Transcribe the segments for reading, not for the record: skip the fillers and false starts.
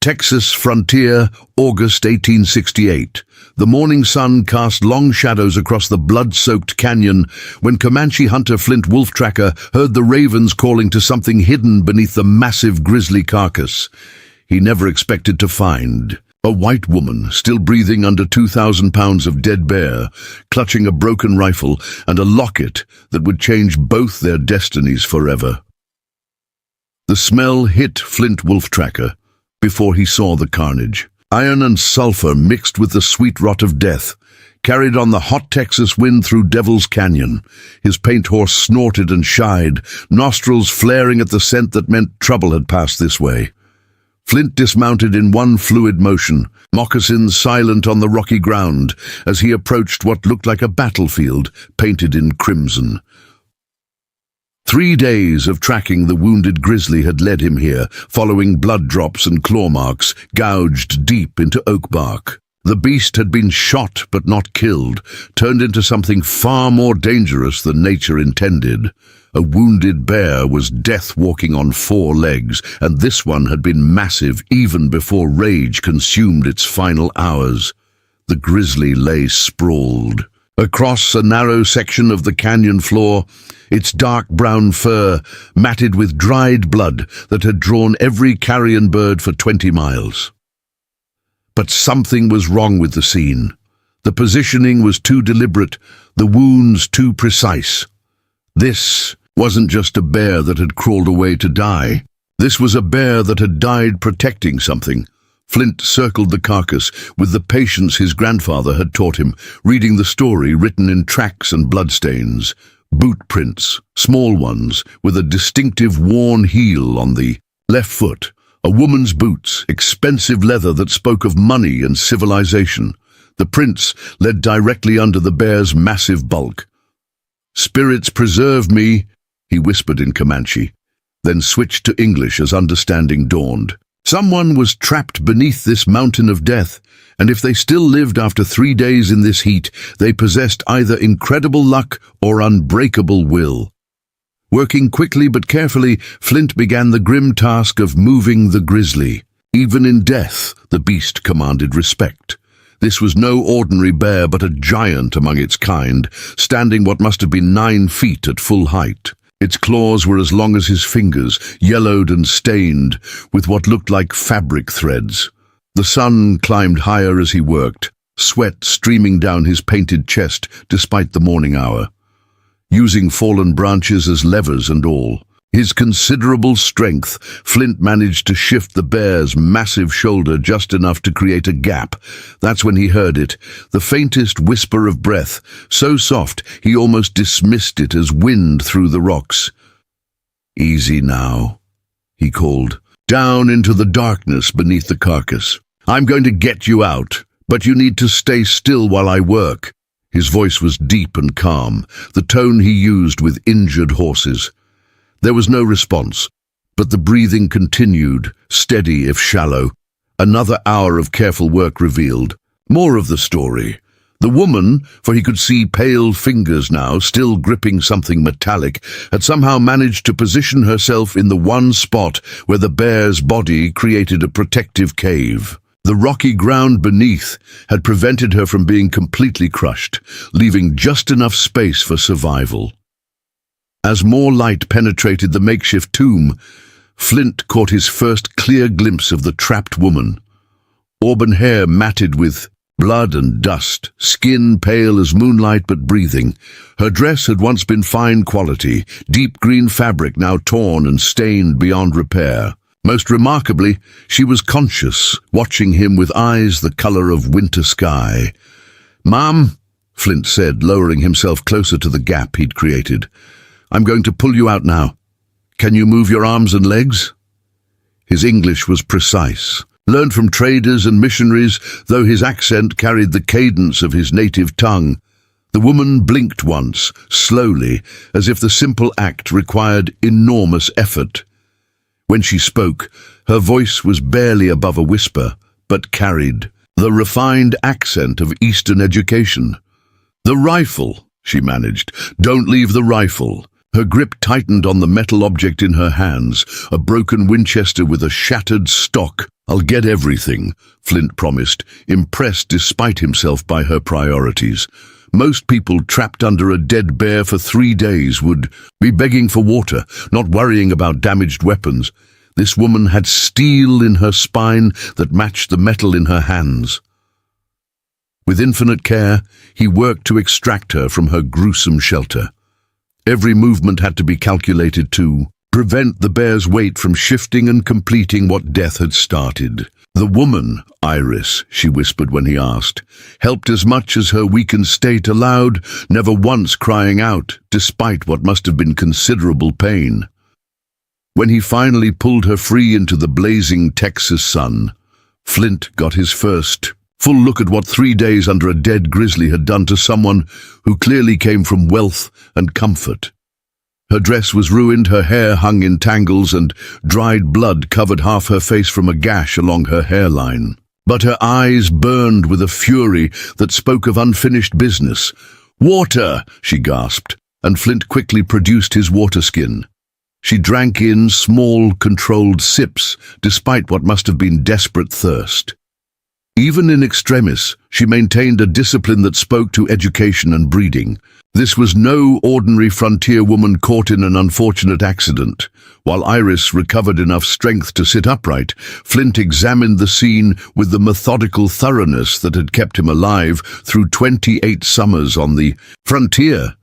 Texas frontier, August 1868. The morning sun cast long shadows across the blood-soaked canyon when Comanche hunter Flint Wolftracker heard the ravens calling to something hidden beneath the massive grizzly carcass he never expected to find. A white woman, still breathing under 2,000 pounds of dead bear, clutching a broken rifle and a locket that would change both their destinies forever. The smell hit Flint Wolftracker before he saw the carnage. Iron and sulfur mixed with the sweet rot of death, carried on the hot Texas wind through Devil's Canyon. His paint horse snorted and shied, nostrils flaring at the scent that meant trouble had passed this way. Flint dismounted in one fluid motion, moccasins silent on the rocky ground, as he approached what looked like a battlefield painted in crimson. 3 days of tracking the wounded grizzly had led him here, following blood drops and claw marks gouged deep into oak bark. The beast had been shot but not killed, turned into something far more dangerous than nature intended. A wounded bear was death walking on 4 legs, and this one had been massive even before rage consumed its final hours. The grizzly lay sprawled. Across a narrow section of the canyon floor, its dark brown fur matted with dried blood that had drawn every carrion bird for 20 miles. But something was wrong with the scene. The positioning was too deliberate, the wounds too precise. This wasn't just a bear that had crawled away to die. This was a bear that had died protecting something. Flint circled the carcass with the patience his grandfather had taught him, reading the story written in tracks and bloodstains. Boot prints, small ones, with a distinctive worn heel on the left foot. A woman's boots, expensive leather that spoke of money and civilization. The prints led directly under the bear's massive bulk. "Spirits preserve me," he whispered in Comanche, then switched to English as understanding dawned. Someone was trapped beneath this mountain of death, and if they still lived after 3 days in this heat, they possessed either incredible luck or unbreakable will. Working quickly but carefully, Flint began the grim task of moving the grizzly. Even in death, the beast commanded respect. This was no ordinary bear, but a giant among its kind, standing what must have been 9 feet at full height. Its claws were as long as his fingers, yellowed and stained with what looked like fabric threads. The sun climbed higher as he worked, sweat streaming down his painted chest despite the morning hour. Using fallen branches as levers and all. His considerable strength, Flint managed to shift the bear's massive shoulder just enough to create a gap. That's when he heard it, the faintest whisper of breath, so soft he almost dismissed it as wind through the rocks. "Easy now," he called, down into the darkness beneath the carcass. "I'm going to get you out, but you need to stay still while I work." His voice was deep and calm, the tone he used with injured horses. There was no response, but the breathing continued, steady if shallow. Another hour of careful work revealed more of the story. The woman, for he could see pale fingers now, still gripping something metallic, had somehow managed to position herself in the one spot where the bear's body created a protective cave. The rocky ground beneath had prevented her from being completely crushed, leaving just enough space for survival. As more light penetrated the makeshift tomb, Flint caught his first clear glimpse of the trapped woman. Auburn hair matted with blood and dust, skin pale as moonlight but breathing. Her dress had once been fine quality, deep green fabric now torn and stained beyond repair. Most remarkably, she was conscious, watching him with eyes the color of winter sky. "Ma'am," Flint said, lowering himself closer to the gap he'd created, "I'm going to pull you out now. Can you move your arms and legs?" His English was precise, learned from traders and missionaries, though his accent carried the cadence of his native tongue. The woman blinked once, slowly, as if the simple act required enormous effort. When she spoke, her voice was barely above a whisper, but carried the refined accent of Eastern education. "The rifle," she managed. "Don't leave the rifle." Her grip tightened on the metal object in her hands, a broken Winchester with a shattered stock. "I'll get everything," Flint promised, impressed despite himself by her priorities. Most people trapped under a dead bear for 3 days would be begging for water, not worrying about damaged weapons. This woman had steel in her spine that matched the metal in her hands. With infinite care, he worked to extract her from her gruesome shelter. Every movement had to be calculated to prevent the bear's weight from shifting and completing what death had started. "The woman, Iris," she whispered when he asked, helped as much as her weakened state allowed, never once crying out, despite what must have been considerable pain. When he finally pulled her free into the blazing Texas sun, Flint got his first full look at what 3 days under a dead grizzly had done to someone who clearly came from wealth and comfort. Her dress was ruined, her hair hung in tangles, and dried blood covered half her face from a gash along her hairline. But her eyes burned with a fury that spoke of unfinished business. "Water!" she gasped, and Flint quickly produced his water skin. She drank in small, controlled sips, despite what must have been desperate thirst. Even in extremis, she maintained a discipline that spoke to education and breeding. This was no ordinary frontier woman caught in an unfortunate accident. While Iris recovered enough strength to sit upright, Flint examined the scene with the methodical thoroughness that had kept him alive through 28 summers on the frontier.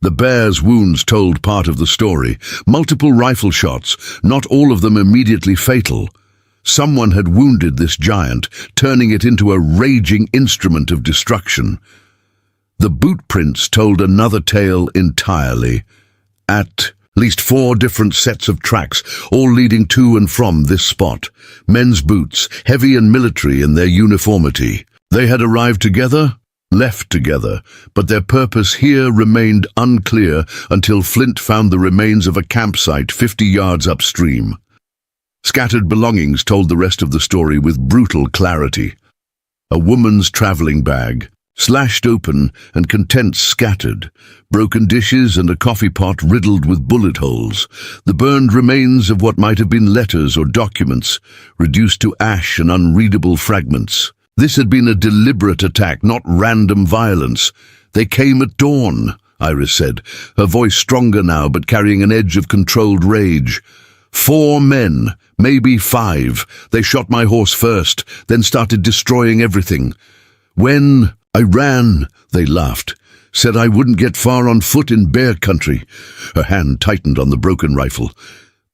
The bear's wounds told part of the story. Multiple rifle shots, not all of them immediately fatal. Someone had wounded this giant, turning it into a raging instrument of destruction. The boot prints told another tale entirely. At least 4 different sets of tracks, all leading to and from this spot. Men's boots, heavy and military in their uniformity. They had arrived together, left together, but their purpose here remained unclear until Flint found the remains of a campsite 50 yards upstream. Scattered belongings told the rest of the story with brutal clarity. A woman's traveling bag, slashed open and contents scattered, broken dishes and a coffee pot riddled with bullet holes, the burned remains of what might have been letters or documents, reduced to ash and unreadable fragments. This had been a deliberate attack, not random violence. "They came at dawn," Iris said, her voice stronger now but carrying an edge of controlled rage. 4 men, maybe 5. They shot my horse first, then started destroying everything. When I ran, they laughed, said I wouldn't get far on foot in bear country. Her hand tightened on the broken rifle.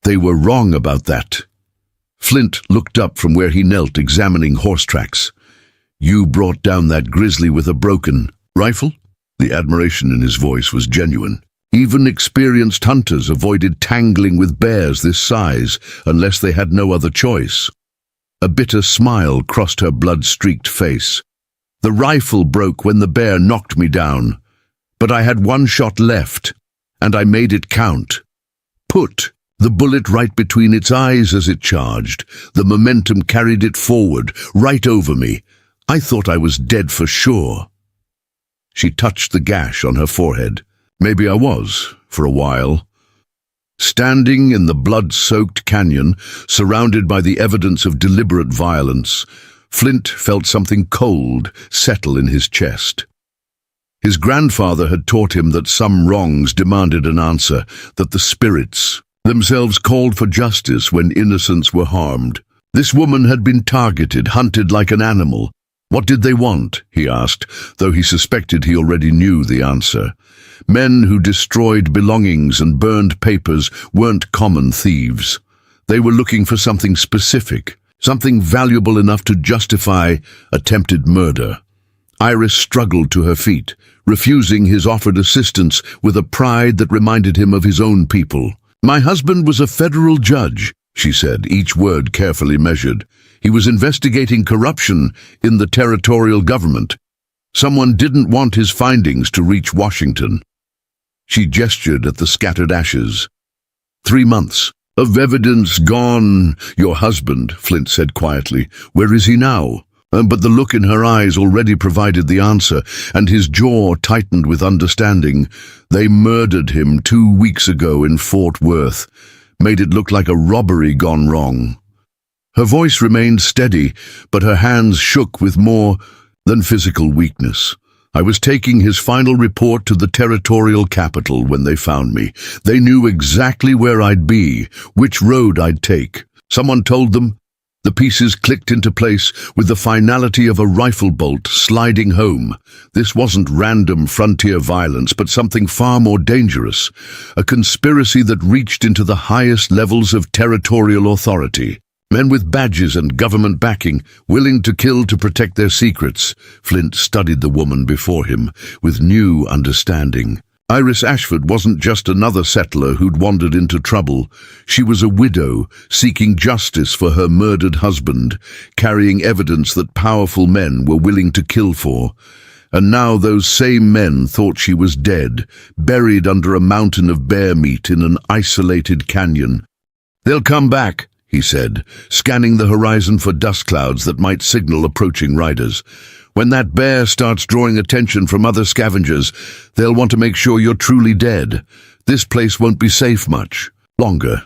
They were wrong about that. Flint looked up from where he knelt, examining horse tracks. "You brought down that grizzly with a broken rifle?" The admiration in his voice was genuine. Even experienced hunters avoided tangling with bears this size unless they had no other choice. A bitter smile crossed her blood-streaked face. "The rifle broke when the bear knocked me down, but I had 1 shot left, and I made it count. Put the bullet right between its eyes as it charged. The momentum carried it forward, right over me. I thought I was dead for sure." She touched the gash on her forehead. "Maybe I was, for a while." Standing in the blood-soaked canyon, surrounded by the evidence of deliberate violence, Flint felt something cold settle in his chest. His grandfather had taught him that some wrongs demanded an answer, that the spirits themselves called for justice when innocents were harmed. This woman had been targeted, hunted like an animal. What did they want, he asked, though he suspected he already knew the answer. Men who destroyed belongings and burned papers weren't common thieves. They were looking for something specific, something valuable enough to justify attempted murder. Iris struggled to her feet, refusing his offered assistance with a pride that reminded him of his own people. "My husband was a federal judge," she said, each word carefully measured. "He was investigating corruption in the territorial government. Someone didn't want his findings to reach Washington." She gestured at the scattered ashes. 3 months of evidence gone. "Your husband," Flint said quietly. "Where is he now?" But the look in her eyes already provided the answer, and his jaw tightened with understanding. They murdered him 2 weeks ago in Fort Worth, made it look like a robbery gone wrong. Her voice remained steady, but her hands shook with more than physical weakness. I was taking his final report to the territorial capital when they found me. They knew exactly where I'd be, which road I'd take. Someone told them. The pieces clicked into place with the finality of a rifle bolt sliding home. This wasn't random frontier violence, but something far more dangerous. A conspiracy that reached into the highest levels of territorial authority. Men with badges and government backing, willing to kill to protect their secrets. Flint studied the woman before him with new understanding. Iris Ashford wasn't just another settler who'd wandered into trouble. She was a widow, seeking justice for her murdered husband, carrying evidence that powerful men were willing to kill for. And now those same men thought she was dead, buried under a mountain of bear meat in an isolated canyon. "They'll come back," he said, scanning the horizon for dust clouds that might signal approaching riders. "When that bear starts drawing attention from other scavengers, they'll want to make sure you're truly dead. This place won't be safe much longer."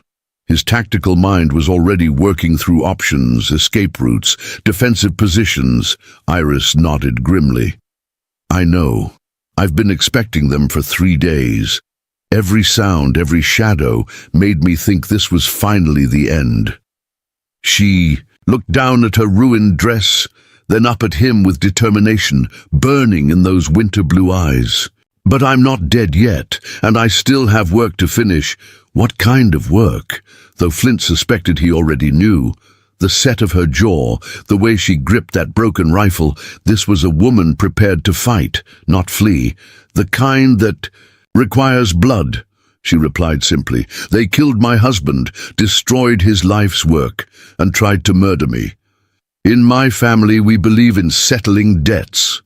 His tactical mind was already working through options, escape routes, defensive positions. Iris nodded grimly. "I know. I've been expecting them for 3 days. Every sound, every shadow made me think this was finally the end." She looked down at her ruined dress, then up at him with determination, burning in those winter blue eyes. "But I'm not dead yet, and I still have work to finish." What kind of work? Though Flint suspected he already knew. The set of her jaw, the way she gripped that broken rifle, this was a woman prepared to fight, not flee. "The kind that requires blood," she replied simply. "They killed my husband, destroyed his life's work, and tried to murder me. In my family, we believe in settling debts."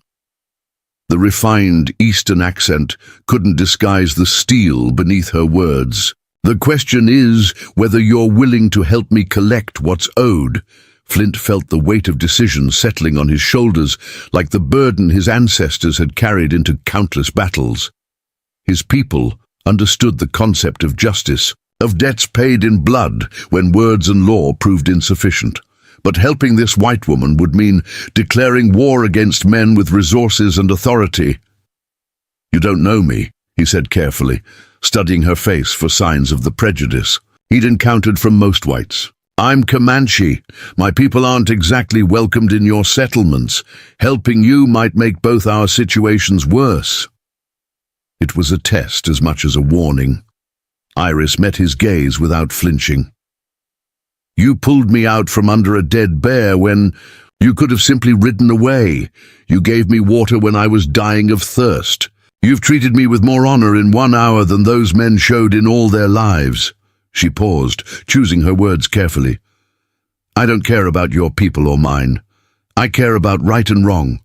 The refined Eastern accent couldn't disguise the steel beneath her words. "The question is whether you're willing to help me collect what's owed." Flint felt the weight of decision settling on his shoulders, like the burden his ancestors had carried into countless battles. His people understood the concept of justice, of debts paid in blood when words and law proved insufficient. But helping this white woman would mean declaring war against men with resources and authority. "You don't know me," he said carefully, studying her face for signs of the prejudice he'd encountered from most whites. "I'm Comanche. My people aren't exactly welcomed in your settlements. Helping you might make both our situations worse." It was a test as much as a warning. Iris met his gaze without flinching. "You pulled me out from under a dead bear when you could have simply ridden away. You gave me water when I was dying of thirst. You've treated me with more honor in 1 hour than those men showed in all their lives." She paused, choosing her words carefully. "I don't care about your people or mine. I care about right and wrong."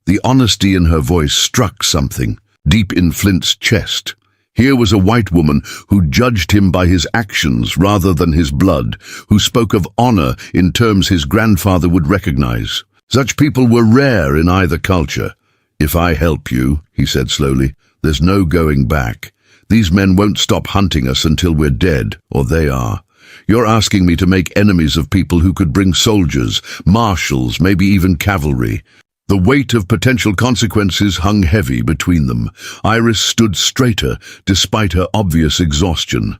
The honesty in her voice struck something deep in Flint's chest. Here was a white woman who judged him by his actions rather than his blood, who spoke of honor in terms his grandfather would recognize. Such people were rare in either culture. "If I help you," he said slowly, "there's no going back. These men won't stop hunting us until we're dead, or they are. You're asking me to make enemies of people who could bring soldiers, marshals, maybe even cavalry." The weight of potential consequences hung heavy between them. Iris stood straighter, despite her obvious exhaustion.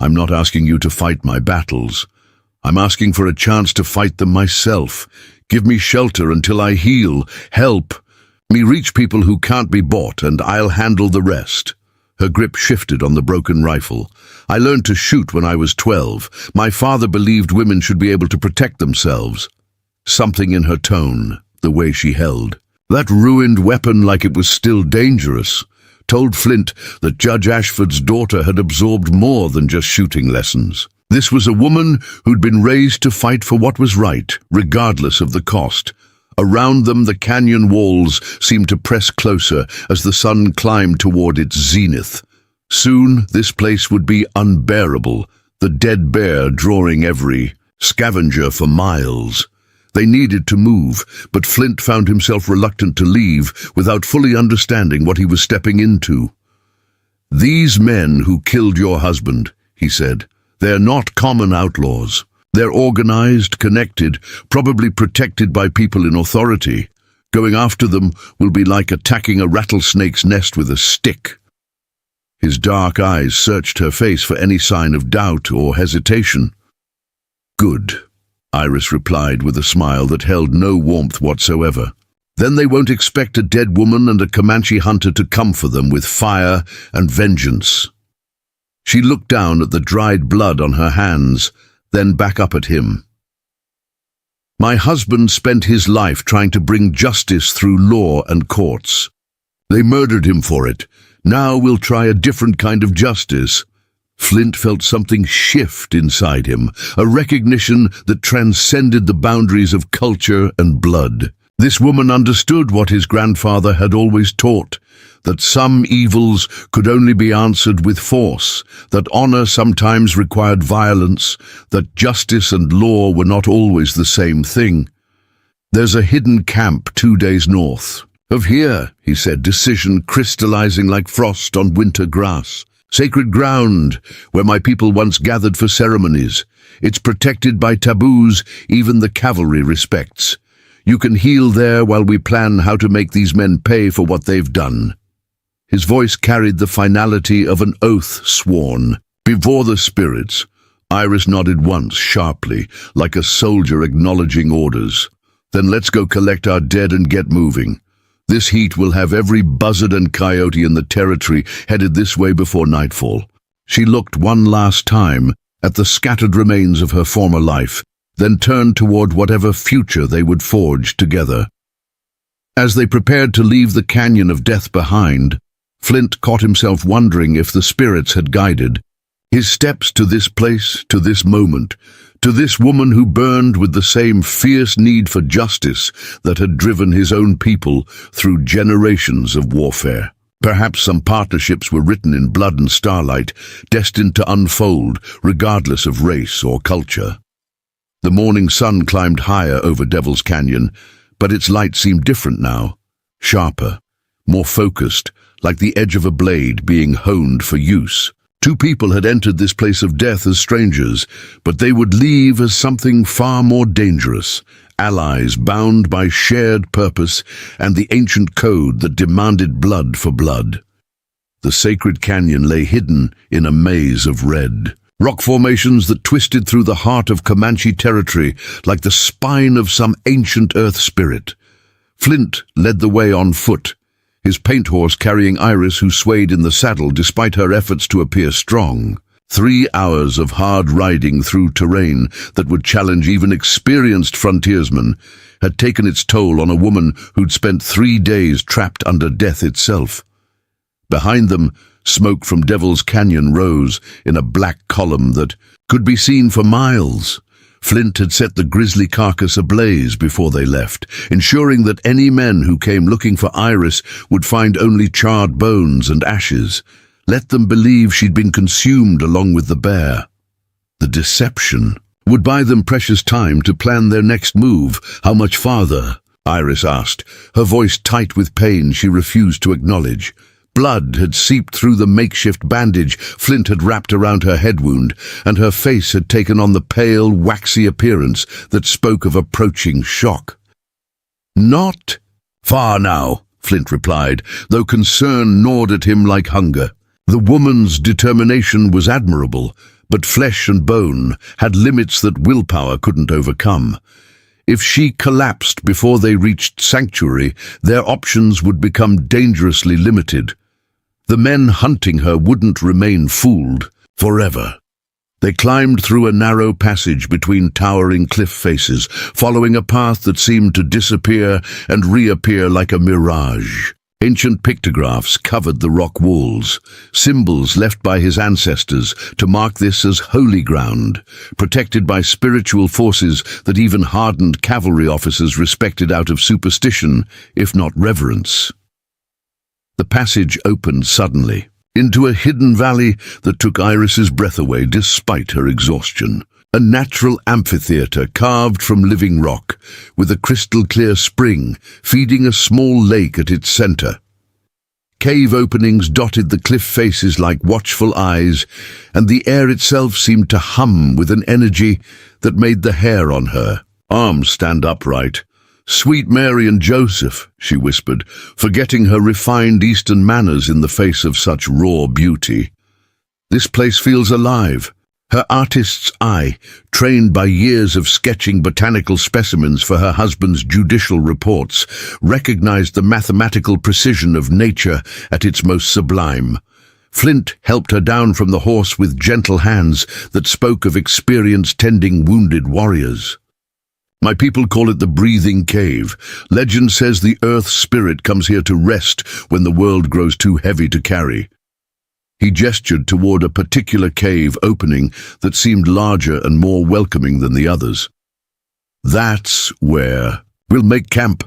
"I'm not asking you to fight my battles. I'm asking for a chance to fight them myself. Give me shelter until I heal. Help me reach people who can't be bought, and I'll handle the rest." Her grip shifted on the broken rifle. "I learned to shoot when I was 12. My father believed women should be able to protect themselves." Something in her tone, the way she held that ruined weapon like it was still dangerous, told Flint that Judge Ashford's daughter had absorbed more than just shooting lessons. This was a woman who'd been raised to fight for what was right, regardless of the cost. Around them, the canyon walls seemed to press closer as the sun climbed toward its zenith. Soon, this place would be unbearable, the dead bear drawing every scavenger for miles. They needed to move, but Flint found himself reluctant to leave without fully understanding what he was stepping into. "These men who killed your husband," he said, "they're not common outlaws. They're organized, connected, probably protected by people in authority. Going after them will be like attacking a rattlesnake's nest with a stick." His dark eyes searched her face for any sign of doubt or hesitation. "Good," Iris replied with a smile that held no warmth whatsoever. "Then they won't expect a dead woman and a Comanche hunter to come for them with fire and vengeance." She looked down at the dried blood on her hands, then back up at him. "My husband spent his life trying to bring justice through law and courts. They murdered him for it. Now we'll try a different kind of justice." Flint felt something shift inside him, a recognition that transcended the boundaries of culture and blood. This woman understood what his grandfather had always taught, that some evils could only be answered with force, that honor sometimes required violence, that justice and law were not always the same thing. "There's a hidden camp 2 days north of here," he said, decision crystallizing like frost on winter grass. "Sacred ground, where my people once gathered for ceremonies. It's protected by taboos even the cavalry respects. You can heal there while we plan how to make these men pay for what they've done." His voice carried the finality of an oath sworn. "Before the spirits." Iris nodded once, sharply, like a soldier acknowledging orders. "Then let's go collect our dead and get moving. This heat will have every buzzard and coyote in the territory headed this way before nightfall." She looked one last time at the scattered remains of her former life, then turned toward whatever future they would forge together. As they prepared to leave the canyon of death behind, Flint caught himself wondering if the spirits had guided his steps to this place, to this moment, to this woman who burned with the same fierce need for justice that had driven his own people through generations of warfare. Perhaps some partnerships were written in blood and starlight, destined to unfold regardless of race or culture. The morning sun climbed higher over Devil's Canyon, but its light seemed different now, sharper, more focused, like the edge of a blade being honed for use. 2 people had entered this place of death as strangers, but they would leave as something far more dangerous, allies bound by shared purpose and the ancient code that demanded blood for blood. The sacred canyon lay hidden in a maze of red. Rock formations that twisted through the heart of Comanche territory like the spine of some ancient earth spirit. Flint led the way on foot, his paint horse carrying Iris, who swayed in the saddle despite her efforts to appear strong. 3 hours of hard riding through terrain that would challenge even experienced frontiersmen had taken its toll on a woman who'd spent 3 days trapped under death itself. Behind them, smoke from Devil's Canyon rose in a black column that could be seen for miles. Flint had set the grisly carcass ablaze before they left, ensuring that any men who came looking for Iris would find only charred bones and ashes. Let them believe she'd been consumed along with the bear. The deception would buy them precious time to plan their next move. "How much farther?" Iris asked, her voice tight with pain she refused to acknowledge. Blood had seeped through the makeshift bandage Flint had wrapped around her head wound, and her face had taken on the pale, waxy appearance that spoke of approaching shock. "Not far now," Flint replied, though concern gnawed at him like hunger. The woman's determination was admirable, but flesh and bone had limits that willpower couldn't overcome. If she collapsed before they reached sanctuary, their options would become dangerously limited. The men hunting her wouldn't remain fooled forever. They climbed through a narrow passage between towering cliff faces, following a path that seemed to disappear and reappear like a mirage. Ancient pictographs covered the rock walls, symbols left by his ancestors to mark this as holy ground, protected by spiritual forces that even hardened cavalry officers respected out of superstition, if not reverence. The passage opened suddenly, into a hidden valley that took Iris's breath away despite her exhaustion. A natural amphitheater carved from living rock, with a crystal-clear spring feeding a small lake at its center. Cave openings dotted the cliff faces like watchful eyes, and the air itself seemed to hum with an energy that made the hair on her arms stand upright. "Sweet Mary and Joseph," she whispered, forgetting her refined Eastern manners in the face of such raw beauty. "This place feels alive." Her artist's eye, trained by years of sketching botanical specimens for her husband's judicial reports, recognized the mathematical precision of nature at its most sublime. Flint helped her down from the horse with gentle hands that spoke of experience tending wounded warriors. "My people call it the breathing cave. Legend says the earth's spirit comes here to rest when the world grows too heavy to carry." He gestured toward a particular cave opening that seemed larger and more welcoming than the others. "That's where we'll make camp."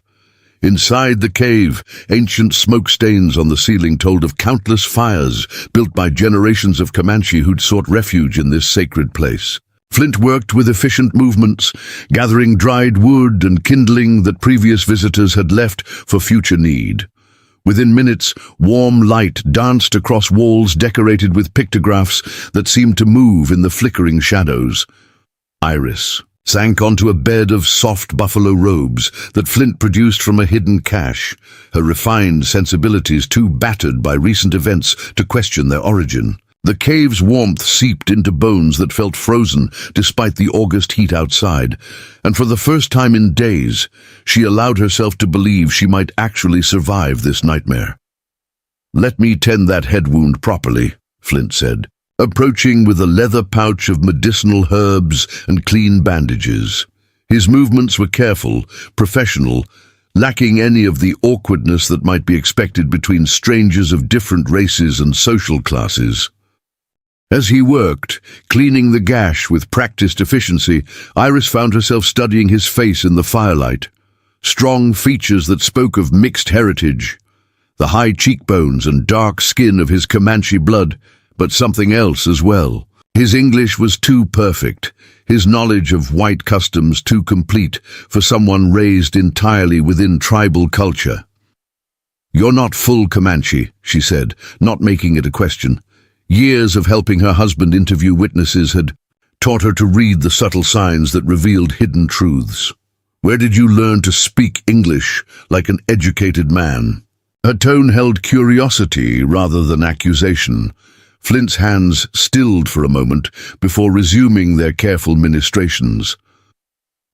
Inside the cave, ancient smoke stains on the ceiling told of countless fires built by generations of Comanche who'd sought refuge in this sacred place. Flint worked with efficient movements, gathering dried wood and kindling that previous visitors had left for future need. Within minutes, warm light danced across walls decorated with pictographs that seemed to move in the flickering shadows. Iris sank onto a bed of soft buffalo robes that Flint produced from a hidden cache, her refined sensibilities too battered by recent events to question their origin. The cave's warmth seeped into bones that felt frozen despite the August heat outside, and for the first time in days, she allowed herself to believe she might actually survive this nightmare. "Let me tend that head wound properly," Flint said, approaching with a leather pouch of medicinal herbs and clean bandages. His movements were careful, professional, lacking any of the awkwardness that might be expected between strangers of different races and social classes. As he worked, cleaning the gash with practiced efficiency, Iris found herself studying his face in the firelight. Strong features that spoke of mixed heritage, the high cheekbones and dark skin of his Comanche blood, but something else as well. His English was too perfect, his knowledge of white customs too complete for someone raised entirely within tribal culture. "You're not full Comanche," she said, not making it a question. Years of helping her husband interview witnesses had taught her to read the subtle signs that revealed hidden truths. "Where did you learn to speak English like an educated man?" Her tone held curiosity rather than accusation. Flint's hands stilled for a moment before resuming their careful ministrations.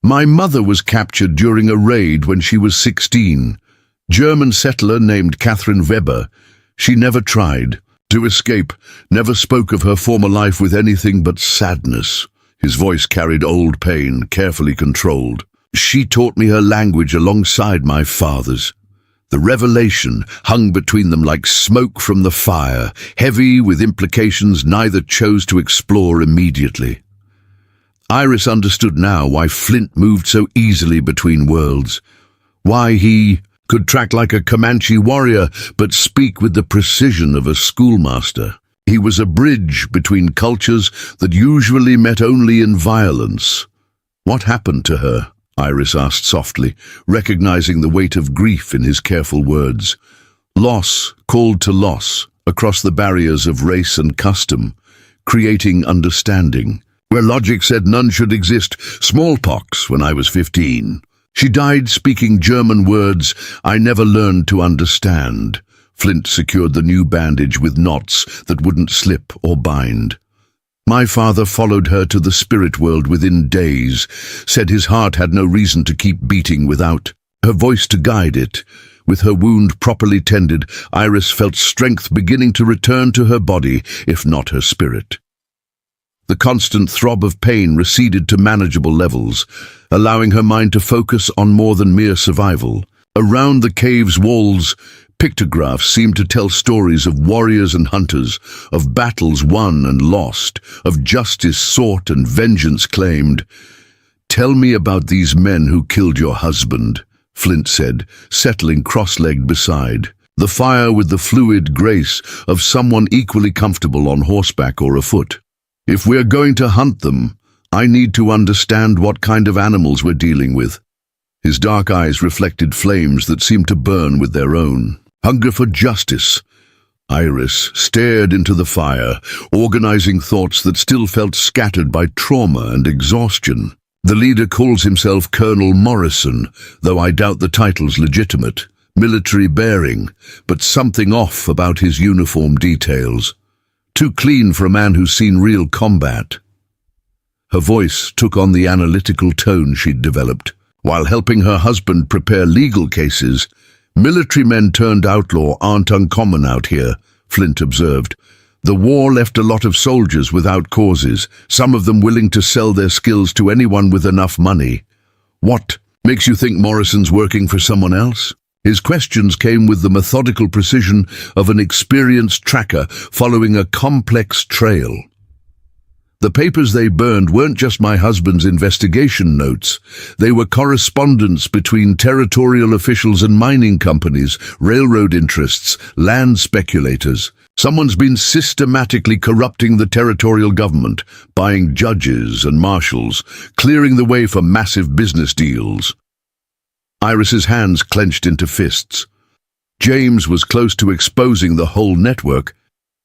"My mother was captured during a raid when she was 16. German settler named Catherine Weber. She never tried to escape, never spoke of her former life with anything but sadness." His voice carried old pain, carefully controlled. "She taught me her language alongside my father's. The revelation hung between them like smoke from the fire, heavy with implications neither chose to explore immediately." Iris understood now why Flint moved so easily between worlds, why he could track like a Comanche warrior but speak with the precision of a schoolmaster. He was a bridge between cultures that usually met only in violence. "What happened to her?" Iris asked softly, recognizing the weight of grief in his careful words. Loss called to loss across the barriers of race and custom, creating understanding. Where logic said none should exist, smallpox when I was 15. She died speaking German words I never learned to understand. Flint secured the new bandage with knots that wouldn't slip or bind. My father followed her to the spirit world within days, said his heart had no reason to keep beating without her voice to guide it. With her wound properly tended, Iris felt strength beginning to return to her body, if not her spirit. The constant throb of pain receded to manageable levels, allowing her mind to focus on more than mere survival. Around the cave's walls, pictographs seemed to tell stories of warriors and hunters, of battles won and lost, of justice sought and vengeance claimed. "Tell me about these men who killed your husband," Flint said, settling cross-legged beside, the fire with the fluid grace of someone equally comfortable on horseback or afoot. "If we're going to hunt them, I need to understand what kind of animals we're dealing with." His dark eyes reflected flames that seemed to burn with their own. Hunger for justice. Iris stared into the fire, organizing thoughts that still felt scattered by trauma and exhaustion. "The leader calls himself Colonel Morrison, though I doubt the title's legitimate. Military bearing, but something off about his uniform details. Too clean for a man who's seen real combat." Her voice took on the analytical tone she'd developed. While helping her husband prepare legal cases, military men turned outlaw aren't uncommon out here, Flint observed. The war left a lot of soldiers without causes, some of them willing to sell their skills to anyone with enough money. "What makes you think Morrison's working for someone else?" His questions came with the methodical precision of an experienced tracker following a complex trail. "The papers they burned weren't just my husband's investigation notes. They were correspondence between territorial officials and mining companies, railroad interests, land speculators. Someone's been systematically corrupting the territorial government, buying judges and marshals, clearing the way for massive business deals." Iris's hands clenched into fists. James was close to exposing the whole network.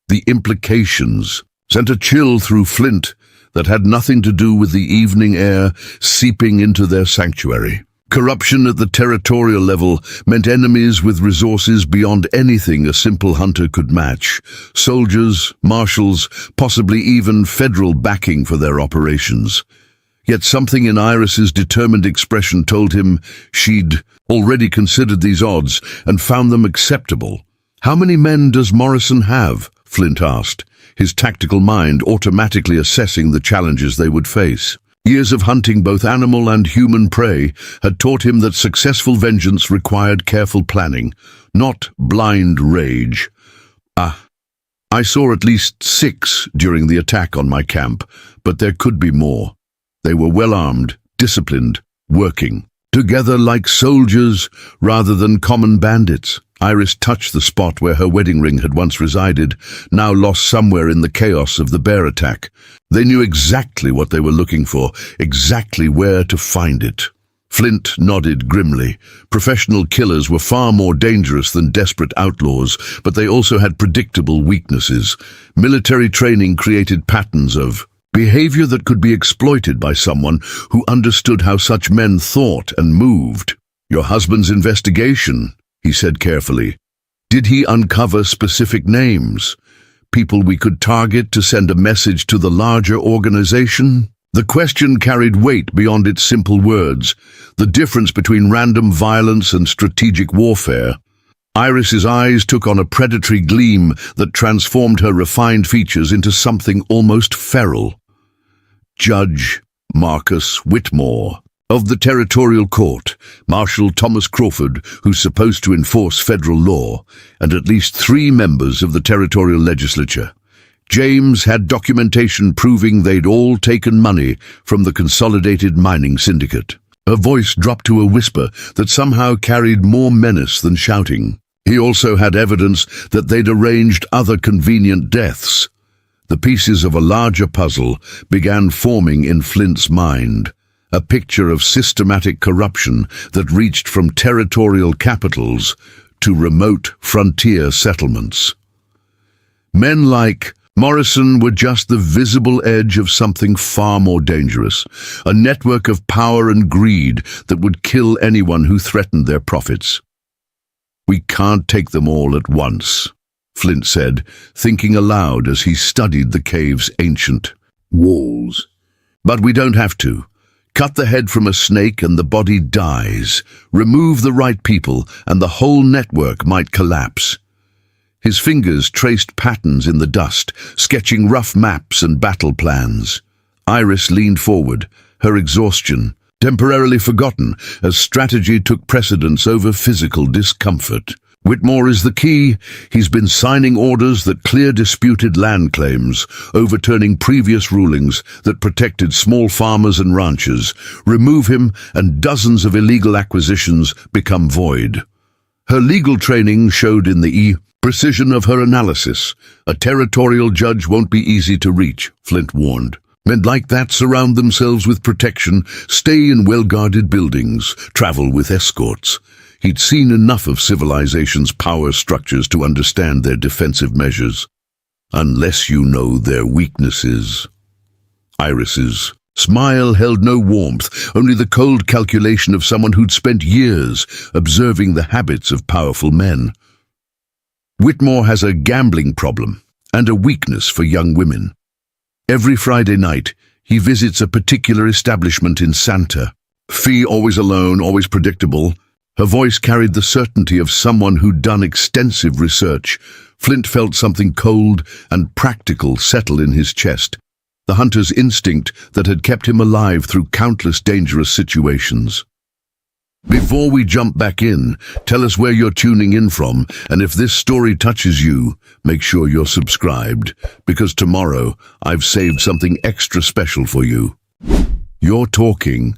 The implications sent a chill through Flint that had nothing to do with the evening air seeping into their sanctuary. Corruption at the territorial level meant enemies with resources beyond anything a simple hunter could match. Soldiers, marshals, possibly even federal backing for their operations. Yet something in Iris's determined expression told him she'd already considered these odds and found them acceptable. "How many men does Morrison have?" Flint asked, his tactical mind automatically assessing the challenges they would face. Years of hunting both animal and human prey had taught him that successful vengeance required careful planning, not blind rage. I saw at least 6 during the attack on my camp, but there could be more. They were well-armed, disciplined, working together like soldiers rather than common bandits." Iris touched the spot where her wedding ring had once resided, now lost somewhere in the chaos of the bear attack. They knew exactly what they were looking for, exactly where to find it. Flint nodded grimly. Professional killers were far more dangerous than desperate outlaws, but they also had predictable weaknesses. Military training created patterns of behavior that could be exploited by someone who understood how such men thought and moved. "Your husband's investigation," he said carefully. "Did he uncover specific names? People we could target to send a message to the larger organization?" The question carried weight beyond its simple words, the difference between random violence and strategic warfare. Iris's eyes took on a predatory gleam that transformed her refined features into something almost feral. "Judge Marcus Whitmore, of the Territorial Court, Marshal Thomas Crawford, who's supposed to enforce federal law, and at least 3 members of the Territorial Legislature. James had documentation proving they'd all taken money from the Consolidated Mining Syndicate." Her voice dropped to a whisper that somehow carried more menace than shouting. "He also had evidence that they'd arranged other convenient deaths." The pieces of a larger puzzle began forming in Flint's mind, a picture of systematic corruption that reached from territorial capitals to remote frontier settlements. Men like Morrison were just the visible edge of something far more dangerous, a network of power and greed that would kill anyone who threatened their profits. "We can't take them all at once," Flint said, thinking aloud as he studied the cave's ancient walls. "But we don't have to. Cut the head from a snake and the body dies. Remove the right people and the whole network might collapse." His fingers traced patterns in the dust, sketching rough maps and battle plans. Iris leaned forward, her exhaustion temporarily forgotten as strategy took precedence over physical discomfort. "Whitmore is the key. He's been signing orders that clear disputed land claims, overturning previous rulings that protected small farmers and ranchers. Remove him and dozens of illegal acquisitions become void." Her legal training showed in the precision of her analysis. "A territorial judge won't be easy to reach," Flint warned. Men like that surround themselves with protection, stay in well-guarded buildings, travel with escorts. He'd seen enough of civilization's power structures to understand their defensive measures. Unless you know their weaknesses. Iris's smile held no warmth, only the cold calculation of someone who'd spent years observing the habits of powerful men. Whitmore has a gambling problem and a weakness for young women. Every Friday night, he visits a particular establishment in Santa. Faye, always alone, always predictable. Her voice carried the certainty of someone who'd done extensive research. Flint felt something cold and practical settle in his chest, the hunter's instinct that had kept him alive through countless dangerous situations. Before we jump back in, tell us where you're tuning in from, and if this story touches you, make sure you're subscribed, because tomorrow I've saved something extra special for you. You're talking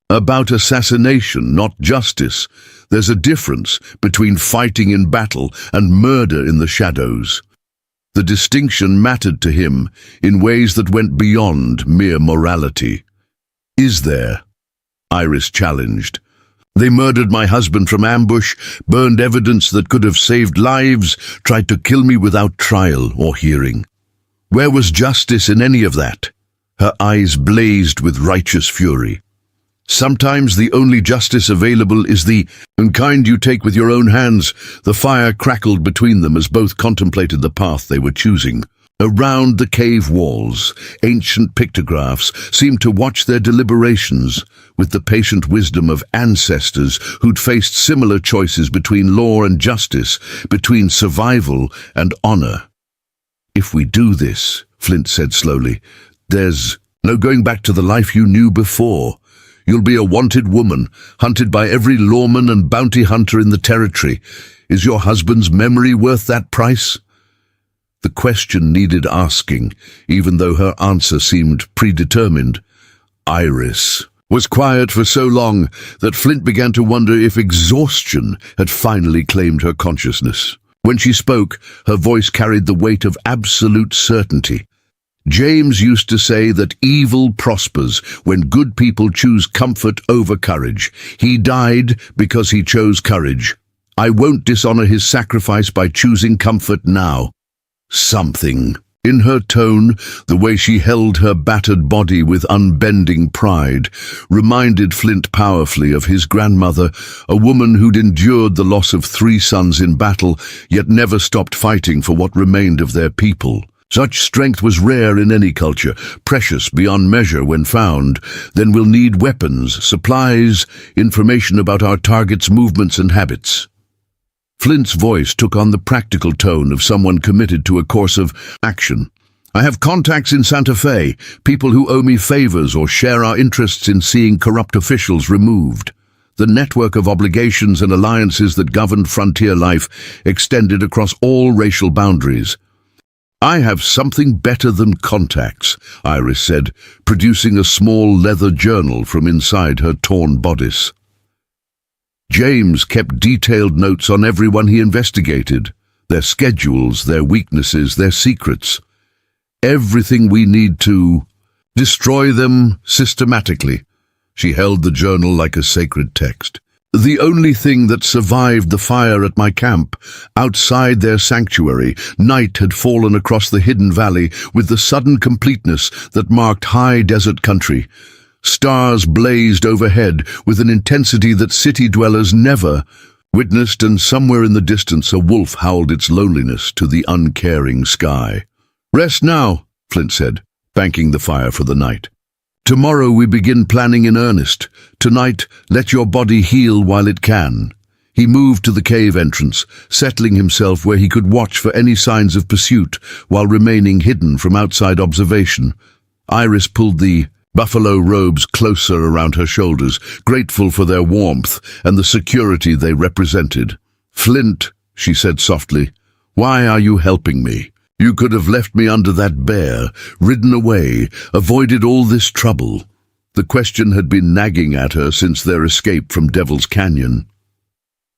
about assassination, not justice. There's a difference between fighting in battle and murder in the shadows. The distinction mattered to him in ways that went beyond mere morality. Is there? Iris challenged. They murdered my husband from ambush, burned evidence that could have saved lives, tried to kill me without trial or hearing. Where was justice in any of that? Her eyes blazed with righteous fury. Sometimes the only justice available is the kind you take with your own hands. The fire crackled between them as both contemplated the path they were choosing. Around the cave walls, ancient pictographs seemed to watch their deliberations with the patient wisdom of ancestors who'd faced similar choices between law and justice, between survival and honor. If we do this, Flint said slowly, there's no going back to the life you knew before. You'll be a wanted woman, hunted by every lawman and bounty hunter in the territory. Is your husband's memory worth that price? The question needed asking, even though her answer seemed predetermined. Iris was quiet for so long that Flint began to wonder if exhaustion had finally claimed her consciousness. When she spoke, her voice carried the weight of absolute certainty. James used to say that evil prospers when good people choose comfort over courage. He died because he chose courage. I won't dishonor his sacrifice by choosing comfort now. Something in her tone, the way she held her battered body with unbending pride, reminded Flint powerfully of his grandmother, a woman who'd endured the loss of 3 sons in battle, yet never stopped fighting for what remained of their people. Such strength was rare in any culture, precious beyond measure when found. Then we'll need weapons, supplies, information about our target's movements and habits. Flint's voice took on the practical tone of someone committed to a course of action. I have contacts in Santa Fe, people who owe me favors or share our interests in seeing corrupt officials removed. The network of obligations and alliances that governed frontier life extended across all racial boundaries. I have something better than contacts, Iris said, producing a small leather journal from inside her torn bodice. James kept detailed notes on everyone he investigated, their schedules, their weaknesses, their secrets. Everything we need to destroy them systematically. She held the journal like a sacred text. The only thing that survived the fire at my camp, outside their sanctuary, night had fallen across the hidden valley with the sudden completeness that marked high desert country. Stars blazed overhead with an intensity that city dwellers never witnessed, and somewhere in the distance a wolf howled its loneliness to the uncaring sky. Rest now, Flint said, banking the fire for the night. Tomorrow we begin planning in earnest. Tonight, let your body heal while it can. He moved to the cave entrance, settling himself where he could watch for any signs of pursuit while remaining hidden from outside observation. Iris pulled the buffalo robes closer around her shoulders, grateful for their warmth and the security they represented. Flint, she said softly, why are you helping me? You could have left me under that bear, ridden away, avoided all this trouble. The question had been nagging at her since their escape from Devil's Canyon.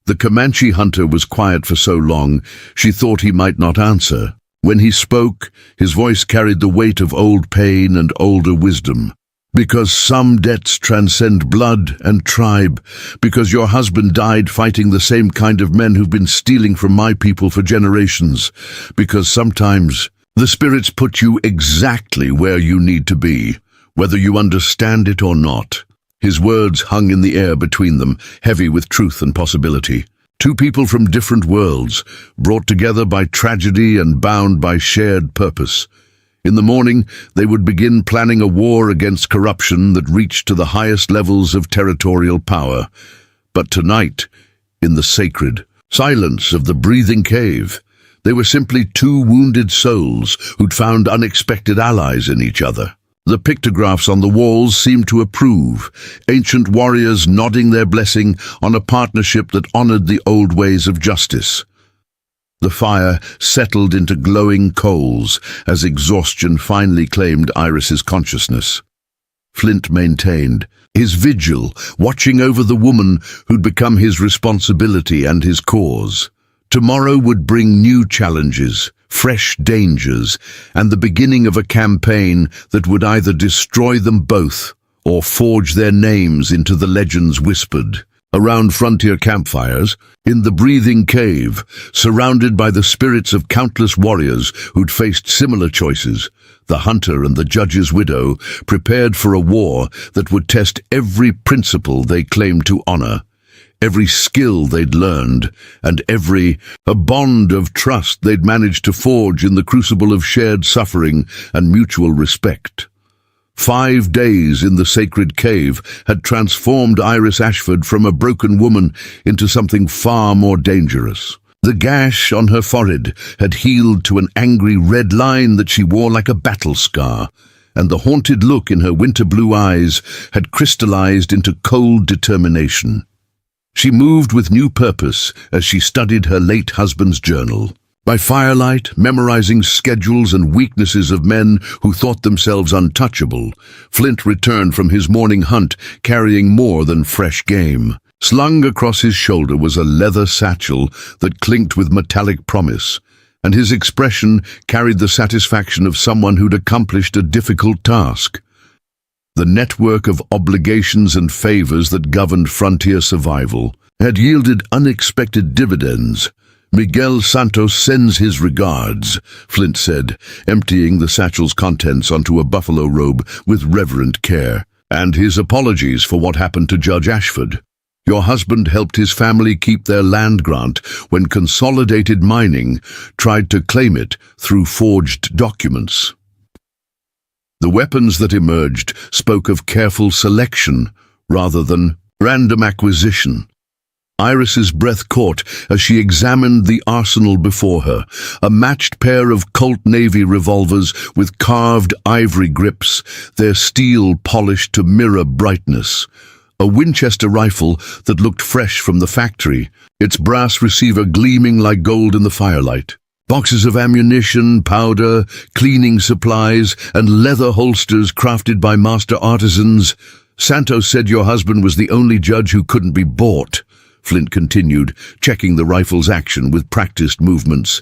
The Comanche hunter was quiet for so long, she thought he might not answer. When he spoke, his voice carried the weight of old pain and older wisdom. Because some debts transcend blood and tribe, because your husband died fighting the same kind of men who've been stealing from my people for generations, because sometimes the spirits put you exactly where you need to be, whether you understand it or not. His words hung in the air between them, heavy with truth and possibility. Two people from different worlds, brought together by tragedy and bound by shared purpose. In the morning, they would begin planning a war against corruption that reached to the highest levels of territorial power. But tonight, in the sacred silence of the breathing cave, they were simply two wounded souls who'd found unexpected allies in each other. The pictographs on the walls seemed to approve, ancient warriors nodding their blessing on a partnership that honored the old ways of justice. The fire settled into glowing coals as exhaustion finally claimed Iris's consciousness. Flint maintained his vigil, watching over the woman who'd become his responsibility and his cause. Tomorrow would bring new challenges, fresh dangers, and the beginning of a campaign that would either destroy them both or forge their names into the legends whispered. Around frontier campfires, in the breathing cave, surrounded by the spirits of countless warriors who'd faced similar choices, the hunter and the judge's widow prepared for a war that would test every principle they claimed to honor, every skill they'd learned, and a bond of trust they'd managed to forge in the crucible of shared suffering and mutual respect. 5 days in the sacred cave had transformed Iris Ashford from a broken woman into something far more dangerous. The gash on her forehead had healed to an angry red line that she wore like a battle scar, and the haunted look in her winter blue eyes had crystallized into cold determination. She moved with new purpose as she studied her late husband's journal. By firelight, memorizing schedules and weaknesses of men who thought themselves untouchable, Flint returned from his morning hunt carrying more than fresh game. Slung across his shoulder was a leather satchel that clinked with metallic promise, and his expression carried the satisfaction of someone who'd accomplished a difficult task. The network of obligations and favors that governed frontier survival had yielded unexpected dividends. "Miguel Santos sends his regards," Flint said, emptying the satchel's contents onto a buffalo robe with reverent care, "and his apologies for what happened to Judge Ashford. Your husband helped his family keep their land grant when Consolidated Mining tried to claim it through forged documents." The weapons that emerged spoke of careful selection rather than random acquisition. Iris's breath caught as she examined the arsenal before her, a matched pair of Colt Navy revolvers with carved ivory grips, their steel polished to mirror brightness. A Winchester rifle that looked fresh from the factory, its brass receiver gleaming like gold in the firelight. Boxes of ammunition, powder, cleaning supplies, and leather holsters crafted by master artisans. "Santos said your husband was the only judge who couldn't be bought," Flint continued, checking the rifle's action with practiced movements.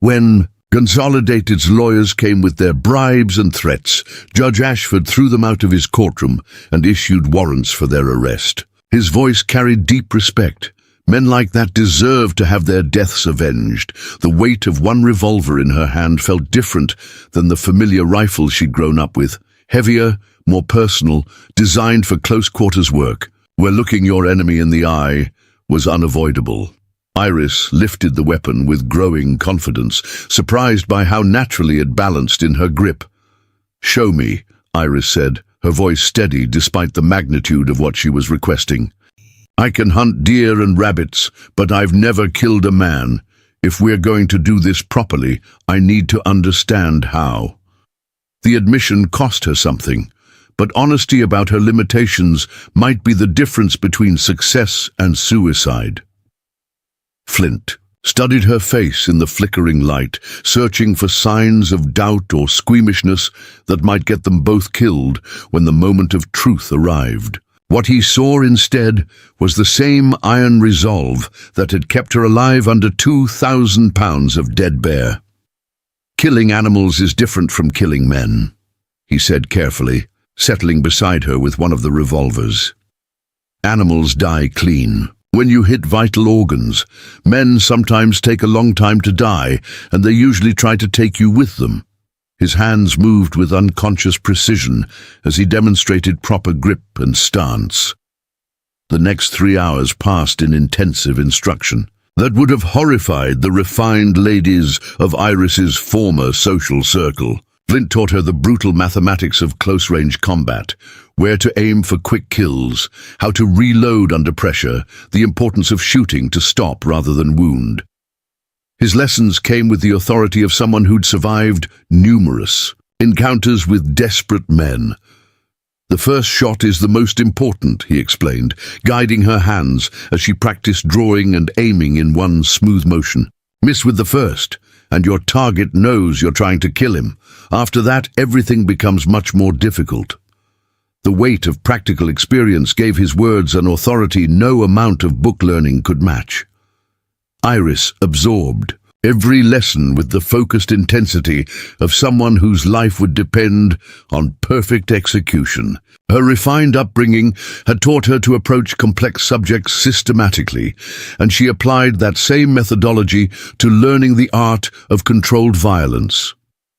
"When Consolidated's lawyers came with their bribes and threats, Judge Ashford threw them out of his courtroom and issued warrants for their arrest." His voice carried deep respect. Men like that deserved to have their deaths avenged. The weight of one revolver in her hand felt different than the familiar rifle she'd grown up with. Heavier, more personal, designed for close-quarters work, where looking your enemy in the eye was unavoidable. Iris lifted the weapon with growing confidence, surprised by how naturally it balanced in her grip. "Show me," Iris said, her voice steady despite the magnitude of what she was requesting. "I can hunt deer and rabbits, but I've never killed a man. If we're going to do this properly, I need to understand how." The admission cost her something, but honesty about her limitations might be the difference between success and suicide. Flint studied her face in the flickering light, searching for signs of doubt or squeamishness that might get them both killed when the moment of truth arrived. What he saw instead was the same iron resolve that had kept her alive under 2,000 pounds of dead bear. Killing animals is different from killing men, he said carefully, settling beside her with one of the revolvers. Animals die clean. When you hit vital organs, men sometimes take a long time to die, and they usually try to take you with them. His hands moved with unconscious precision as he demonstrated proper grip and stance. The next 3 hours passed in intensive instruction that would have horrified the refined ladies of Iris's former social circle. Flint taught her the brutal mathematics of close-range combat, where to aim for quick kills, how to reload under pressure, the importance of shooting to stop rather than wound. His lessons came with the authority of someone who'd survived numerous encounters with desperate men. The first shot is the most important, he explained, guiding her hands as she practiced drawing and aiming in one smooth motion. Miss with the first, and your target knows you're trying to kill him. After that, everything becomes much more difficult. The weight of practical experience gave his words an authority no amount of book learning could match. Iris absorbed every lesson with the focused intensity of someone whose life would depend on perfect execution. Her refined upbringing had taught her to approach complex subjects systematically, and she applied that same methodology to learning the art of controlled violence.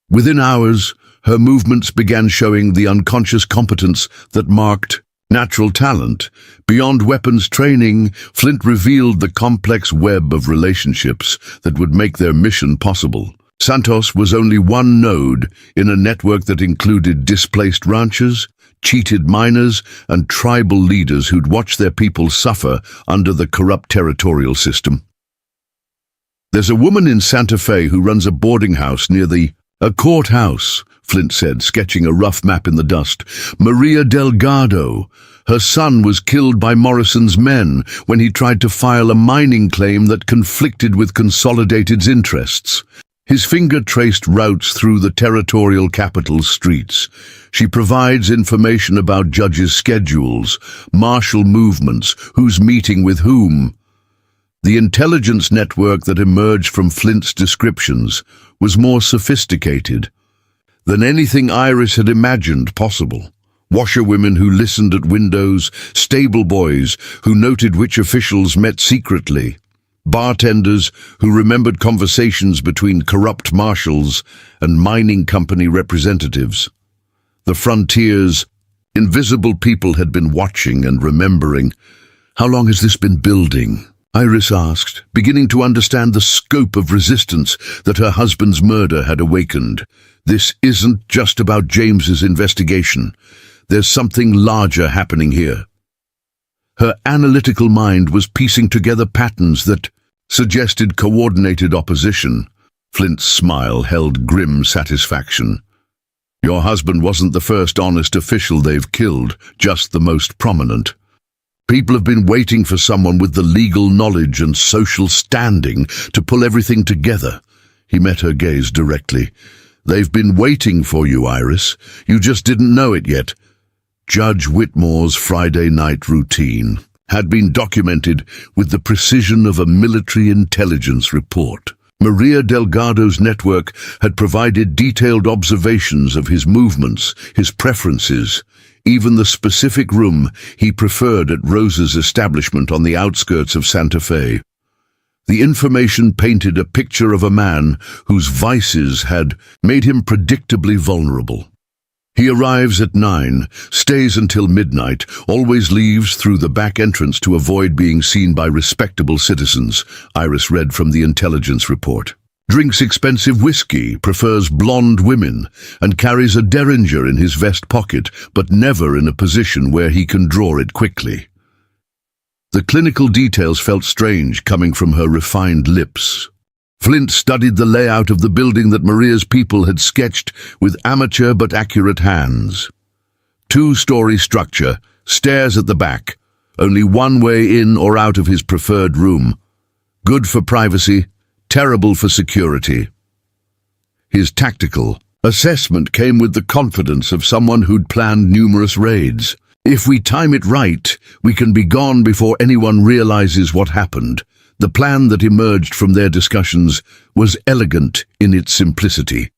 Within hours, her movements began showing the unconscious competence that marked natural talent. Beyond weapons training, Flint revealed the complex web of relationships that would make their mission possible. Santos was only one node in a network that included displaced ranchers, cheated miners, and tribal leaders who'd watched their people suffer under the corrupt territorial system. There's a woman in Santa Fe who runs a boarding house near a courthouse, Flint said, sketching a rough map in the dust. Maria Delgado. Her son was killed by Morrison's men when he tried to file a mining claim that conflicted with Consolidated's interests. His finger traced routes through the territorial capital's streets. She provides information about judges' schedules, martial movements, who's meeting with whom. The intelligence network that emerged from Flint's descriptions was more sophisticated than anything Iris had imagined possible. Washerwomen who listened at windows, stable boys who noted which officials met secretly, bartenders who remembered conversations between corrupt marshals and mining company representatives. The frontier's invisible people had been watching and remembering. How long has this been building? Iris asked, beginning to understand the scope of resistance that her husband's murder had awakened. This isn't just about James's investigation. There's something larger happening here. Her analytical mind was piecing together patterns that suggested coordinated opposition. Flint's smile held grim satisfaction. Your husband wasn't the first honest official they've killed, just the most prominent. People have been waiting for someone with the legal knowledge and social standing to pull everything together. He met her gaze directly. They've been waiting for you, Iris. You just didn't know it yet. Judge Whitmore's Friday night routine had been documented with the precision of a military intelligence report. Maria Delgado's network had provided detailed observations of his movements, his preferences, even the specific room he preferred at Rosa's establishment on the outskirts of Santa Fe. The information painted a picture of a man whose vices had made him predictably vulnerable. He arrives at 9, stays until midnight, always leaves through the back entrance to avoid being seen by respectable citizens, Iris read from the intelligence report. Drinks expensive whiskey, prefers blonde women, and carries a derringer in his vest pocket, but never in a position where he can draw it quickly. The clinical details felt strange coming from her refined lips. Flint studied the layout of the building that Maria's people had sketched with amateur but accurate hands. 2-story structure, stairs at the back, only one way in or out of his preferred room. Good for privacy, terrible for security. His tactical assessment came with the confidence of someone who'd planned numerous raids. If we time it right, we can be gone before anyone realizes what happened. The plan that emerged from their discussions was elegant in its simplicity.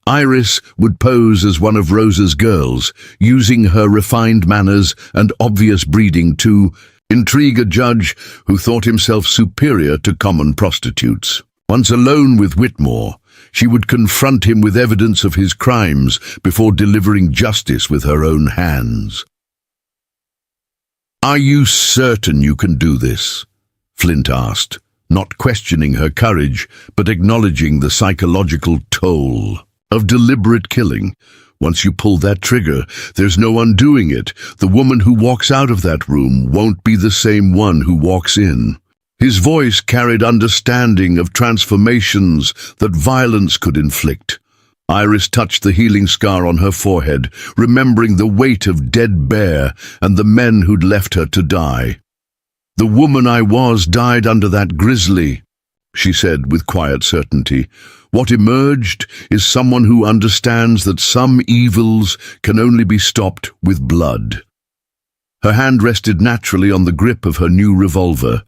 Iris would pose as one of Rosa's girls, using her refined manners and obvious breeding to intrigue a judge who thought himself superior to common prostitutes. Once alone with Whitmore, she would confront him with evidence of his crimes before delivering justice with her own hands. "Are you certain you can do this?" Flint asked, not questioning her courage, but acknowledging the psychological toll of deliberate killing. Once you pull that trigger, there's no undoing it. The woman who walks out of that room won't be the same one who walks in. His voice carried understanding of transformations that violence could inflict. Iris touched the healing scar on her forehead, remembering the weight of dead bear and the men who'd left her to die. "The woman I was died under that grizzly," she said with quiet certainty. "What emerged is someone who understands that some evils can only be stopped with blood." Her hand rested naturally on the grip of her new revolver.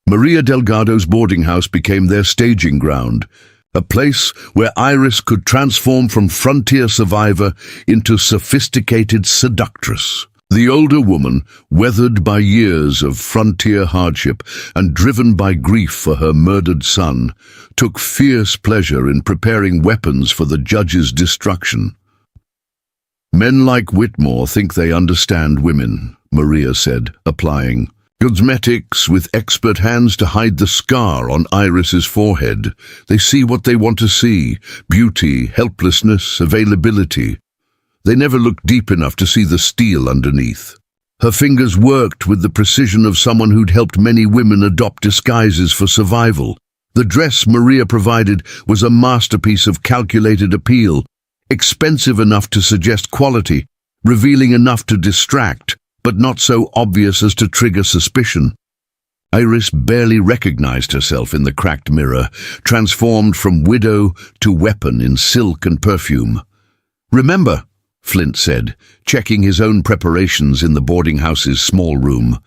Maria Delgado's boarding house became their staging ground, a place where Iris could transform from frontier survivor into sophisticated seductress. The older woman, weathered by years of frontier hardship and driven by grief for her murdered son, took fierce pleasure in preparing weapons for the judge's destruction. "Men like Whitmore think they understand women," Maria said, applying cosmetics with expert hands to hide the scar on Iris's forehead. "They see what they want to see: beauty, helplessness, availability. They never look deep enough to see the steel underneath." Her fingers worked with the precision of someone who'd helped many women adopt disguises for survival. The dress Maria provided was a masterpiece of calculated appeal, expensive enough to suggest quality, revealing enough to distract, but not so obvious as to trigger suspicion. Iris barely recognized herself in the cracked mirror, transformed from widow to weapon in silk and perfume. "Remember," Flint said, checking his own preparations in the boarding house's small room,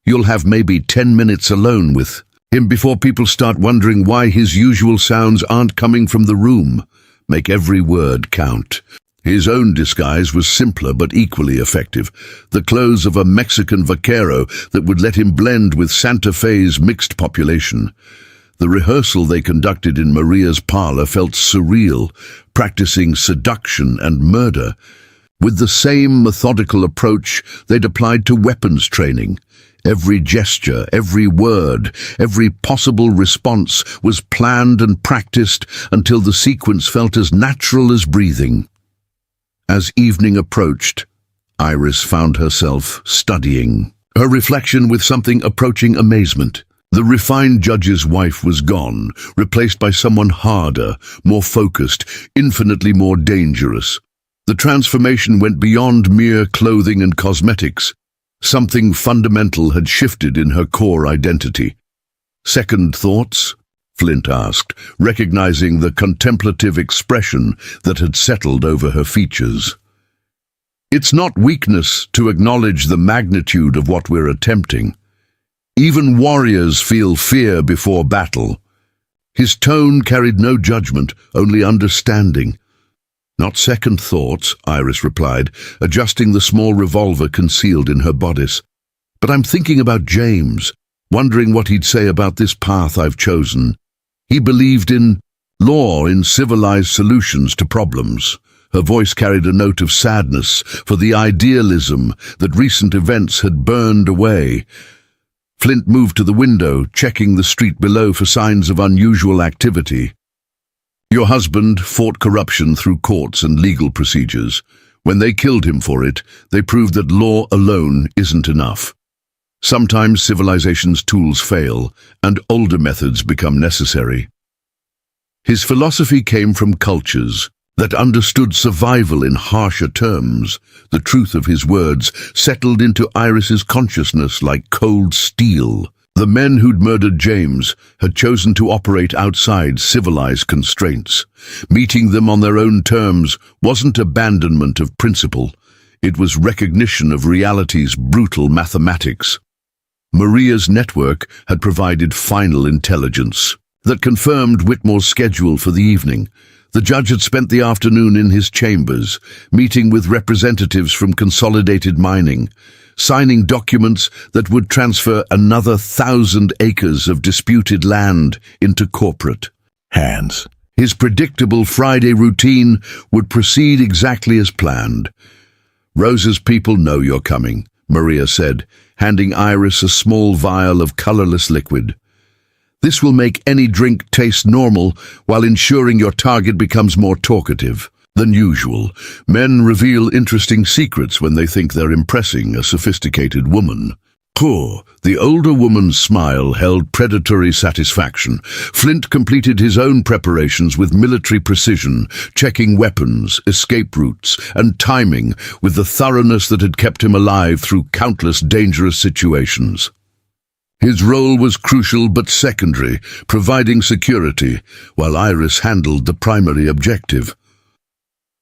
"you'll have maybe 10 minutes alone with him before people start wondering why his usual sounds aren't coming from the room. Make every word count." His own disguise was simpler but equally effective, the clothes of a Mexican vaquero that would let him blend with Santa Fe's mixed population. The rehearsal they conducted in Maria's parlor felt surreal, practicing seduction and murder. With the same methodical approach they'd applied to weapons training. Every gesture, every word, every possible response was planned and practiced until the sequence felt as natural as breathing. As evening approached, Iris found herself studying her reflection with something approaching amazement. The refined judge's wife was gone, replaced by someone harder, more focused, infinitely more dangerous. The transformation went beyond mere clothing and cosmetics. Something fundamental had shifted in her core identity. "Second thoughts?" Flint asked, recognizing the contemplative expression that had settled over her features. "It's not weakness to acknowledge the magnitude of what we're attempting. Even warriors feel fear before battle." His tone carried no judgment, only understanding. "Not second thoughts," Iris replied, adjusting the small revolver concealed in her bodice. "But I'm thinking about James, wondering what he'd say about this path I've chosen. He believed in law, in civilized solutions to problems." Her voice carried a note of sadness for the idealism that recent events had burned away. Flint moved to the window, checking the street below for signs of unusual activity. "Your husband fought corruption through courts and legal procedures. When they killed him for it, they proved that law alone isn't enough. Sometimes civilization's tools fail, and older methods become necessary." His philosophy came from cultures that understood survival in harsher terms. The truth of his words settled into Iris's consciousness like cold steel. The men who'd murdered James had chosen to operate outside civilized constraints. Meeting them on their own terms wasn't abandonment of principle. It was recognition of reality's brutal mathematics. Maria's network had provided final intelligence that confirmed Whitmore's schedule for the evening. The judge had spent the afternoon in his chambers, meeting with representatives from Consolidated Mining, signing documents that would transfer another 1,000 acres of disputed land into corporate hands. His predictable Friday routine would proceed exactly as planned. "Rosa's people know you're coming," Maria said, handing Iris a small vial of colorless liquid. "This will make any drink taste normal while ensuring your target becomes more talkative than usual. Men reveal interesting secrets when they think they're impressing a sophisticated woman." The older woman's smile held predatory satisfaction. Flint completed his own preparations with military precision, checking weapons, escape routes, and timing with the thoroughness that had kept him alive through countless dangerous situations. His role was crucial but secondary, providing security, while Iris handled the primary objective.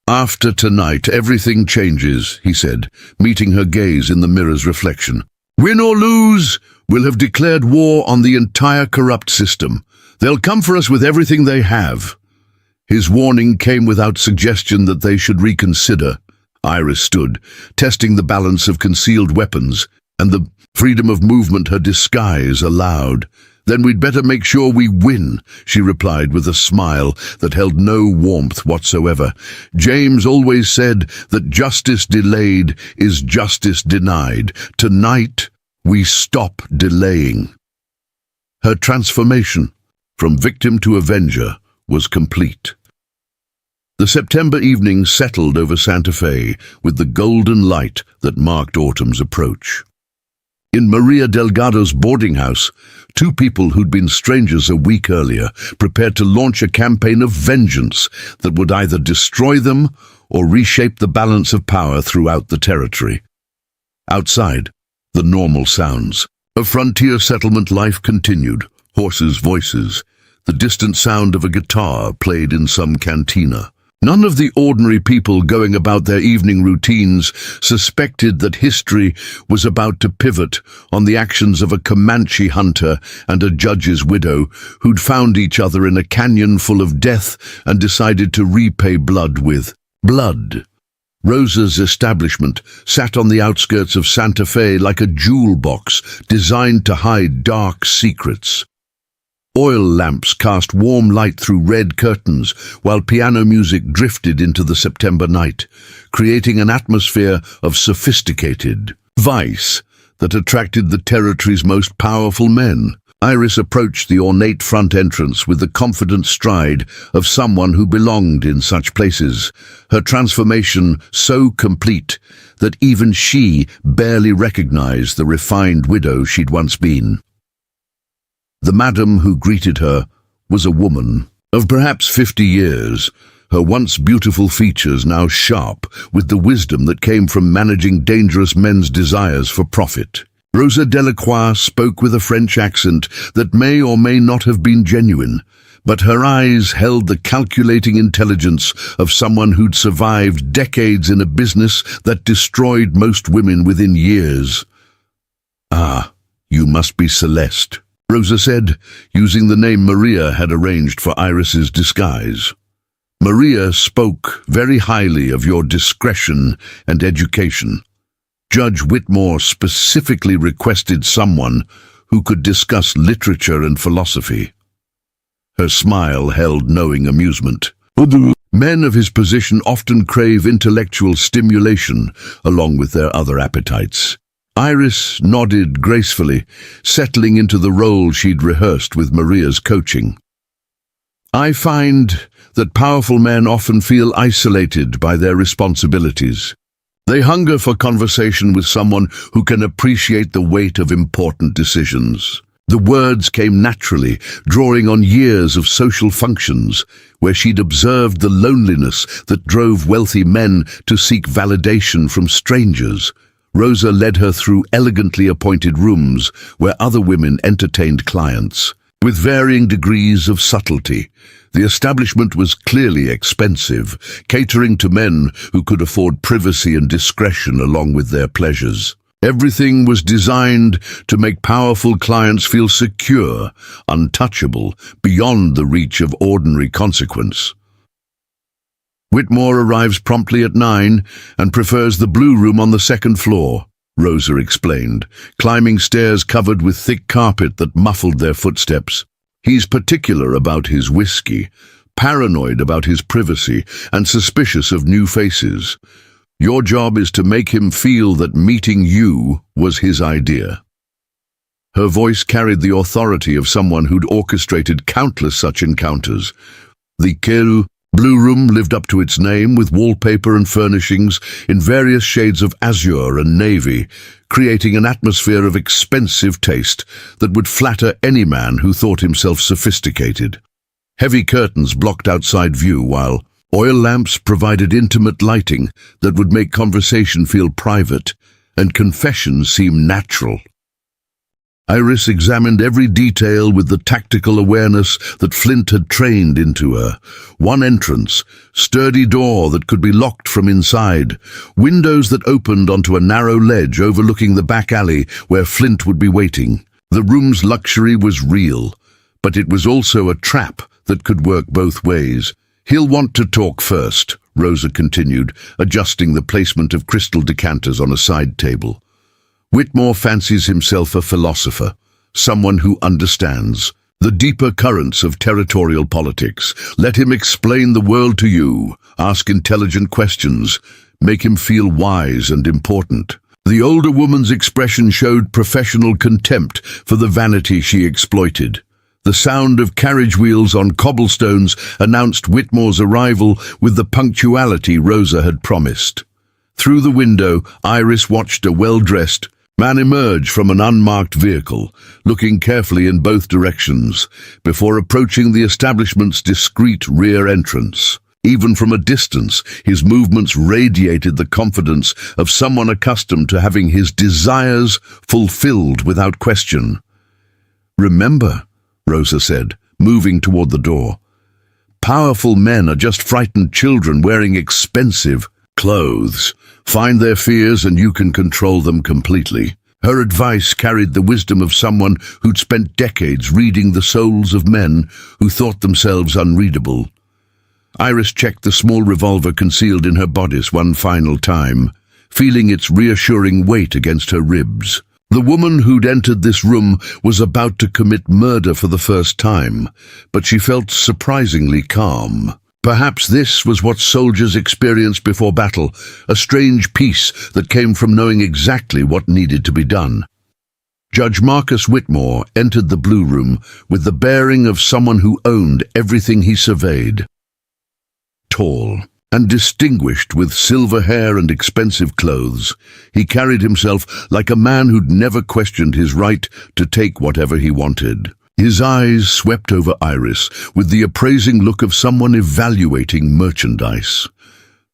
"After tonight, everything changes," he said, meeting her gaze in the mirror's reflection. "Win or lose, we'll have declared war on the entire corrupt system. They'll come for us with everything they have." His warning came without suggestion that they should reconsider. Iris stood, testing the balance of concealed weapons and the freedom of movement her disguise allowed. "Then we'd better make sure we win," she replied with a smile that held no warmth whatsoever. "James always said that justice delayed is justice denied. Tonight, we stop delaying." Her transformation from victim to avenger was complete. The September evening settled over Santa Fe with the golden light that marked autumn's approach. In Maria Delgado's boarding house, two people who'd been strangers a week earlier prepared to launch a campaign of vengeance that would either destroy them or reshape the balance of power throughout the territory. Outside, the normal sounds of frontier settlement life continued. Horses' voices, the distant sound of a guitar played in some cantina. None of the ordinary people going about their evening routines suspected that history was about to pivot on the actions of a Comanche hunter and a judge's widow who'd found each other in a canyon full of death and decided to repay blood with blood. Rosa's establishment sat on the outskirts of Santa Fe like a jewel box designed to hide dark secrets. Oil lamps cast warm light through red curtains, while piano music drifted into the September night, creating an atmosphere of sophisticated vice that attracted the territory's most powerful men. Iris approached the ornate front entrance with the confident stride of someone who belonged in such places, her transformation so complete that even she barely recognized the refined widow she'd once been. The madam who greeted her was a woman of perhaps 50 years, her once beautiful features now sharp with the wisdom that came from managing dangerous men's desires for profit. Rosa Delacroix spoke with a French accent that may or may not have been genuine, but her eyes held the calculating intelligence of someone who'd survived decades in a business that destroyed most women within years. "Ah, you must be Celeste," Rosa said, using the name Maria had arranged for Iris's disguise. "Maria spoke very highly of your discretion and education. Judge Whitmore specifically requested someone who could discuss literature and philosophy." Her smile held knowing amusement. Men of his position often crave intellectual stimulation along with their other appetites. Iris nodded gracefully, settling into the role she'd rehearsed with Maria's coaching. "I find that powerful men often feel isolated by their responsibilities. They hunger for conversation with someone who can appreciate the weight of important decisions." The words came naturally, drawing on years of social functions, where she'd observed the loneliness that drove wealthy men to seek validation from strangers. Rosa led her through elegantly appointed rooms where other women entertained clients. With varying degrees of subtlety, the establishment was clearly expensive, catering to men who could afford privacy and discretion along with their pleasures. Everything was designed to make powerful clients feel secure, untouchable, beyond the reach of ordinary consequence. Whitmore arrives promptly at 9 and prefers the blue room on the second floor, Rosa explained, climbing stairs covered with thick carpet that muffled their footsteps. He's particular about his whiskey, paranoid about his privacy, and suspicious of new faces. Your job is to make him feel that meeting you was his idea. Her voice carried the authority of someone who'd orchestrated countless such encounters. The Keru Blue Room lived up to its name, with wallpaper and furnishings in various shades of azure and navy, creating an atmosphere of expensive taste that would flatter any man who thought himself sophisticated. Heavy curtains blocked outside view, while oil lamps provided intimate lighting that would make conversation feel private and confession seem natural. Iris examined every detail with the tactical awareness that Flint had trained into her. One entrance, sturdy door that could be locked from inside, windows that opened onto a narrow ledge overlooking the back alley where Flint would be waiting. The room's luxury was real, but it was also a trap that could work both ways. "He'll want to talk first," Rosa continued, adjusting the placement of crystal decanters on a side table. "Whitmore fancies himself a philosopher, someone who understands the deeper currents of territorial politics. Let him explain the world to you, ask intelligent questions, make him feel wise and important." The older woman's expression showed professional contempt for the vanity she exploited. The sound of carriage wheels on cobblestones announced Whitmore's arrival with the punctuality Rosa had promised. Through the window, Iris watched a well-dressed man emerged from an unmarked vehicle, looking carefully in both directions, before approaching the establishment's discreet rear entrance. Even from a distance, his movements radiated the confidence of someone accustomed to having his desires fulfilled without question. "Remember," Rosa said, moving toward the door, "powerful men are just frightened children wearing expensive clothes. Find their fears and you can control them completely." Her advice carried the wisdom of someone who'd spent decades reading the souls of men who thought themselves unreadable. Iris checked the small revolver concealed in her bodice one final time, feeling its reassuring weight against her ribs. The woman who'd entered this room was about to commit murder for the first time, but she felt surprisingly calm. Perhaps this was what soldiers experienced before battle, a strange peace that came from knowing exactly what needed to be done. Judge Marcus Whitmore entered the Blue Room with the bearing of someone who owned everything he surveyed. Tall and distinguished with silver hair and expensive clothes, he carried himself like a man who'd never questioned his right to take whatever he wanted. His eyes swept over Iris with the appraising look of someone evaluating merchandise.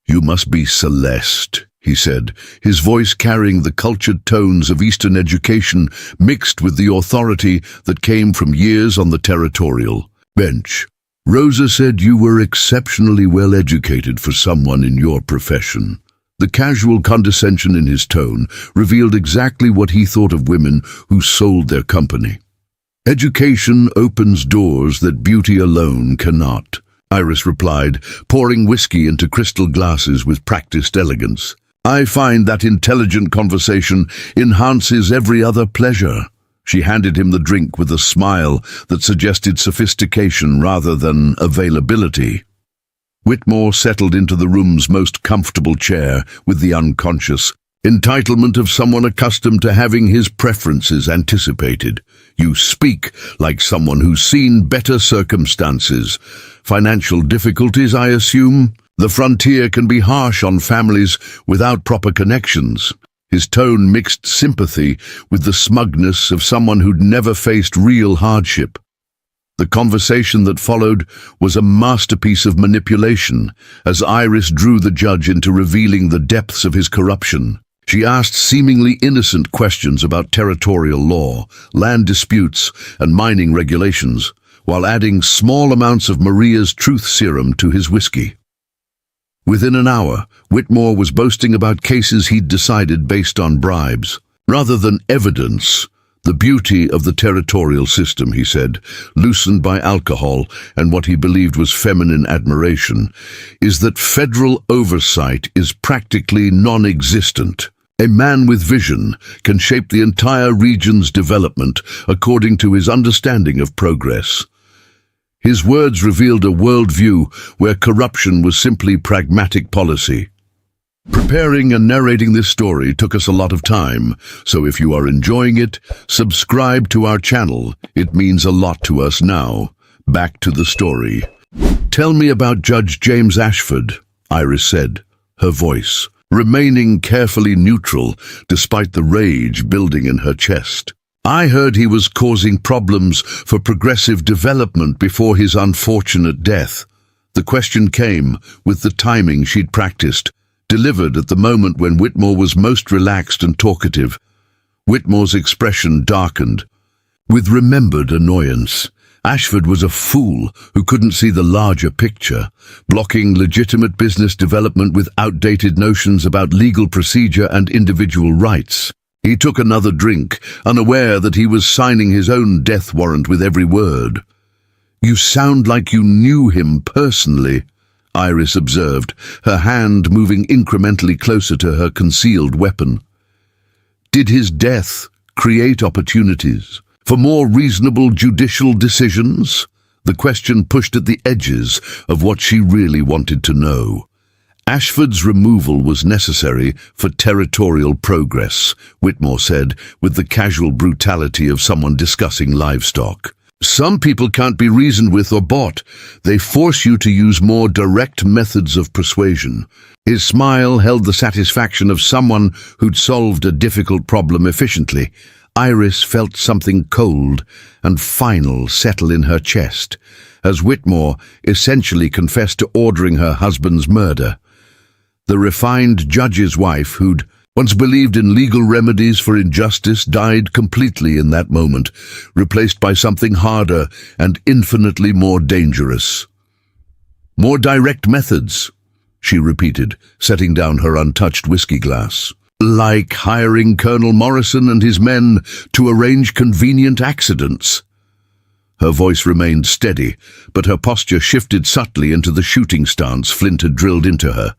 "You must be Celeste," he said, his voice carrying the cultured tones of Eastern education mixed with the authority that came from years on the territorial bench. "Rosa said you were exceptionally well educated for someone in your profession." The casual condescension in his tone revealed exactly what he thought of women who sold their company. "Education opens doors that beauty alone cannot," Iris replied, pouring whiskey into crystal glasses with practiced elegance. "I find that intelligent conversation enhances every other pleasure." She handed him the drink with a smile that suggested sophistication rather than availability. Whitmore settled into the room's most comfortable chair with the unconscious entitlement of someone accustomed to having his preferences anticipated. "You speak like someone who's seen better circumstances. Financial difficulties, I assume? The frontier can be harsh on families without proper connections." His tone mixed sympathy with the smugness of someone who'd never faced real hardship. The conversation that followed was a masterpiece of manipulation, as Iris drew the judge into revealing the depths of his corruption. She asked seemingly innocent questions about territorial law, land disputes, and mining regulations, while adding small amounts of Maria's truth serum to his whiskey. Within an hour, Whitmore was boasting about cases he'd decided based on bribes. Rather than evidence, The beauty of the territorial system, he said, loosened by alcohol and what he believed was feminine admiration, is that federal oversight is practically non-existent. A man with vision can shape the entire region's development according to his understanding of progress. His words revealed a worldview where corruption was simply pragmatic policy. Preparing and narrating this story took us a lot of time, so if you are enjoying it, subscribe to our channel. It means a lot to us now. Back to the story. "Tell me about Judge James Ashford," Iris said, her voice remaining carefully neutral despite the rage building in her chest. "I heard he was causing problems for progressive development before his unfortunate death." The question came with the timing she'd practiced, delivered at the moment when Whitmore was most relaxed and talkative. Whitmore's expression darkened. With remembered annoyance, Ashford was a fool who couldn't see the larger picture, blocking legitimate business development with outdated notions about legal procedure and individual rights. He took another drink, unaware that he was signing his own death warrant with every word. "You sound like you knew him personally," Iris observed, her hand moving incrementally closer to her concealed weapon. "Did his death create opportunities for more reasonable judicial decisions?" The question pushed at the edges of what she really wanted to know. "Ashford's removal was necessary for territorial progress," Whitmore said, with the casual brutality of someone discussing livestock. "Some people can't be reasoned with or bought. They force you to use more direct methods of persuasion." His smile held the satisfaction of someone who'd solved a difficult problem efficiently. Iris felt something cold and final settle in her chest, as Whitmore essentially confessed to ordering her husband's murder. The refined judge's wife, who'd once believed in legal remedies for injustice, died completely in that moment, replaced by something harder and infinitely more dangerous. "More direct methods," she repeated, setting down her untouched whiskey glass. "Like hiring Colonel Morrison and his men to arrange convenient accidents." Her voice remained steady, but her posture shifted subtly into the shooting stance Flint had drilled into her.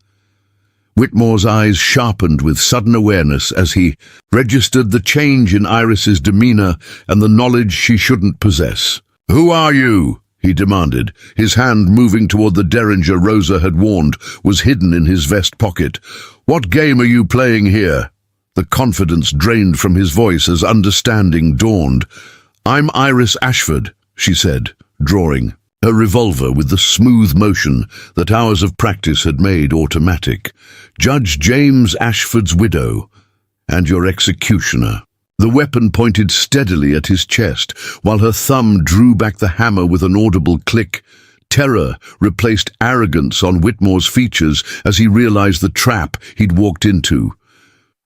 Whitmore's eyes sharpened with sudden awareness as he registered the change in Iris's demeanor and the knowledge she shouldn't possess. "Who are you?" he demanded, his hand moving toward the derringer Rosa had warned was hidden in his vest pocket. "What game are you playing here?" The confidence drained from his voice as understanding dawned. "I'm Iris Ashford," she said, drawing her revolver with the smooth motion that hours of practice had made automatic. "Judge James Ashford's widow, and your executioner." The weapon pointed steadily at his chest, while her thumb drew back the hammer with an audible click. Terror replaced arrogance on Whitmore's features as he realized the trap he'd walked into.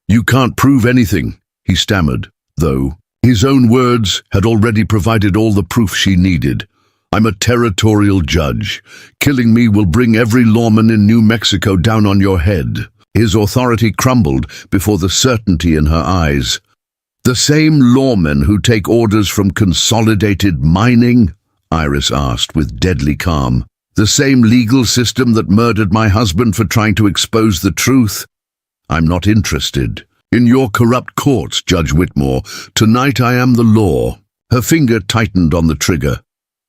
"You can't prove anything," he stammered, though his own words had already provided all the proof she needed. "I'm a territorial judge. Killing me will bring every lawman in New Mexico down on your head." His authority crumbled before the certainty in her eyes. "The same lawmen who take orders from Consolidated Mining?" Iris asked with deadly calm. "The same legal system that murdered my husband for trying to expose the truth? I'm not interested in your corrupt courts, Judge Whitmore. Tonight I am the law." Her finger tightened on the trigger.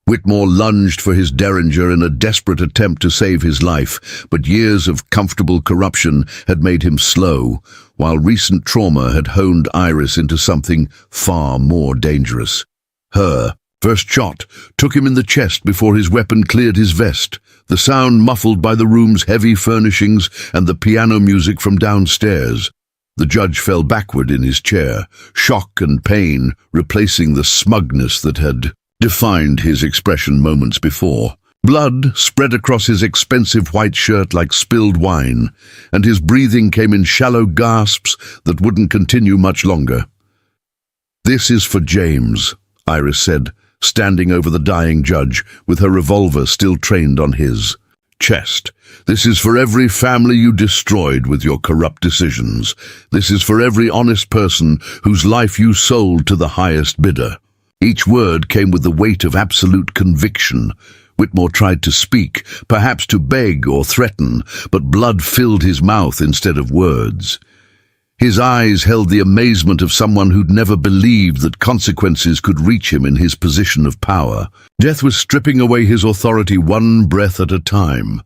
Whitmore lunged for his derringer in a desperate attempt to save his life, but years of comfortable corruption had made him slow, while recent trauma had honed Iris into something far more dangerous. Her first shot took him in the chest before his weapon cleared his vest, the sound muffled by the room's heavy furnishings and the piano music from downstairs. The judge fell backward in his chair, shock and pain replacing the smugness that had defined his expression moments before. Blood spread across his expensive white shirt like spilled wine, and his breathing came in shallow gasps that wouldn't continue much longer. "This is for James," Iris said, standing over the dying judge with her revolver still trained on his. Chest. This is for every family you destroyed with your corrupt decisions. This is for every honest person whose life you sold to the highest bidder. Each word came with the weight of absolute conviction. Whitmore tried to speak, perhaps to beg or threaten, but blood filled his mouth instead of words. His eyes held the amazement of someone who'd never believed that consequences could reach him in his position of power. Death was stripping away his authority one breath at a time.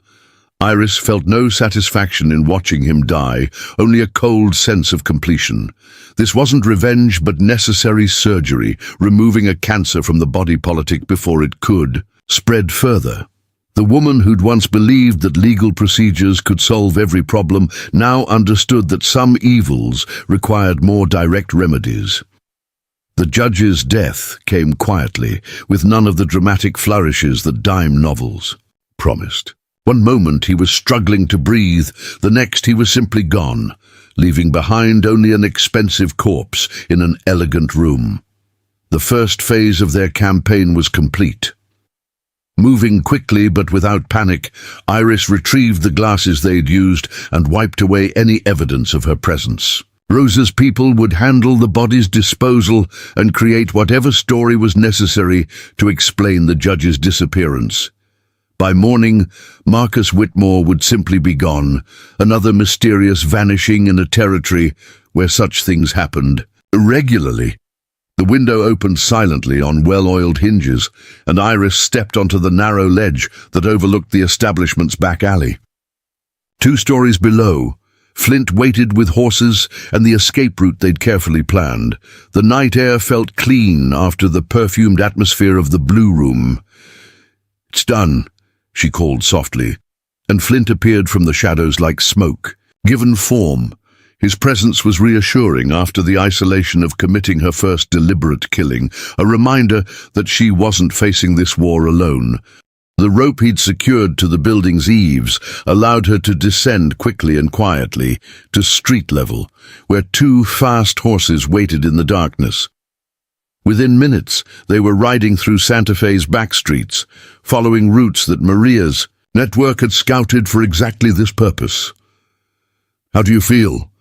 Iris felt no satisfaction in watching him die, only a cold sense of completion. This wasn't revenge, but necessary surgery, removing a cancer from the body politic before it could spread further. The woman who'd once believed that legal procedures could solve every problem now understood that some evils required more direct remedies. The judge's death came quietly, with none of the dramatic flourishes that dime novels promised. One moment he was struggling to breathe, the next he was simply gone, leaving behind only an expensive corpse in an elegant room. The first phase of their campaign was complete. Moving quickly but without panic, Iris retrieved the glasses they'd used and wiped away any evidence of her presence. Rosa's people would handle the body's disposal and create whatever story was necessary to explain the judge's disappearance. By morning, Marcus Whitmore would simply be gone, another mysterious vanishing in a territory where such things happened regularly. The window opened silently on well-oiled hinges, and Iris stepped onto the narrow ledge that overlooked the establishment's back alley. 2 stories below, Flint waited with horses and the escape route they'd carefully planned. The night air felt clean after the perfumed atmosphere of the Blue Room. "It's done," she called softly, and Flint appeared from the shadows like smoke. Given form, his presence was reassuring after the isolation of committing her first deliberate killing, a reminder that she wasn't facing this war alone. The rope he'd secured to the building's eaves allowed her to descend quickly and quietly to street level, where 2 fast horses waited in the darkness. Within minutes, they were riding through Santa Fe's back streets, following routes that Maria's network had scouted for exactly this purpose. "How do you feel?"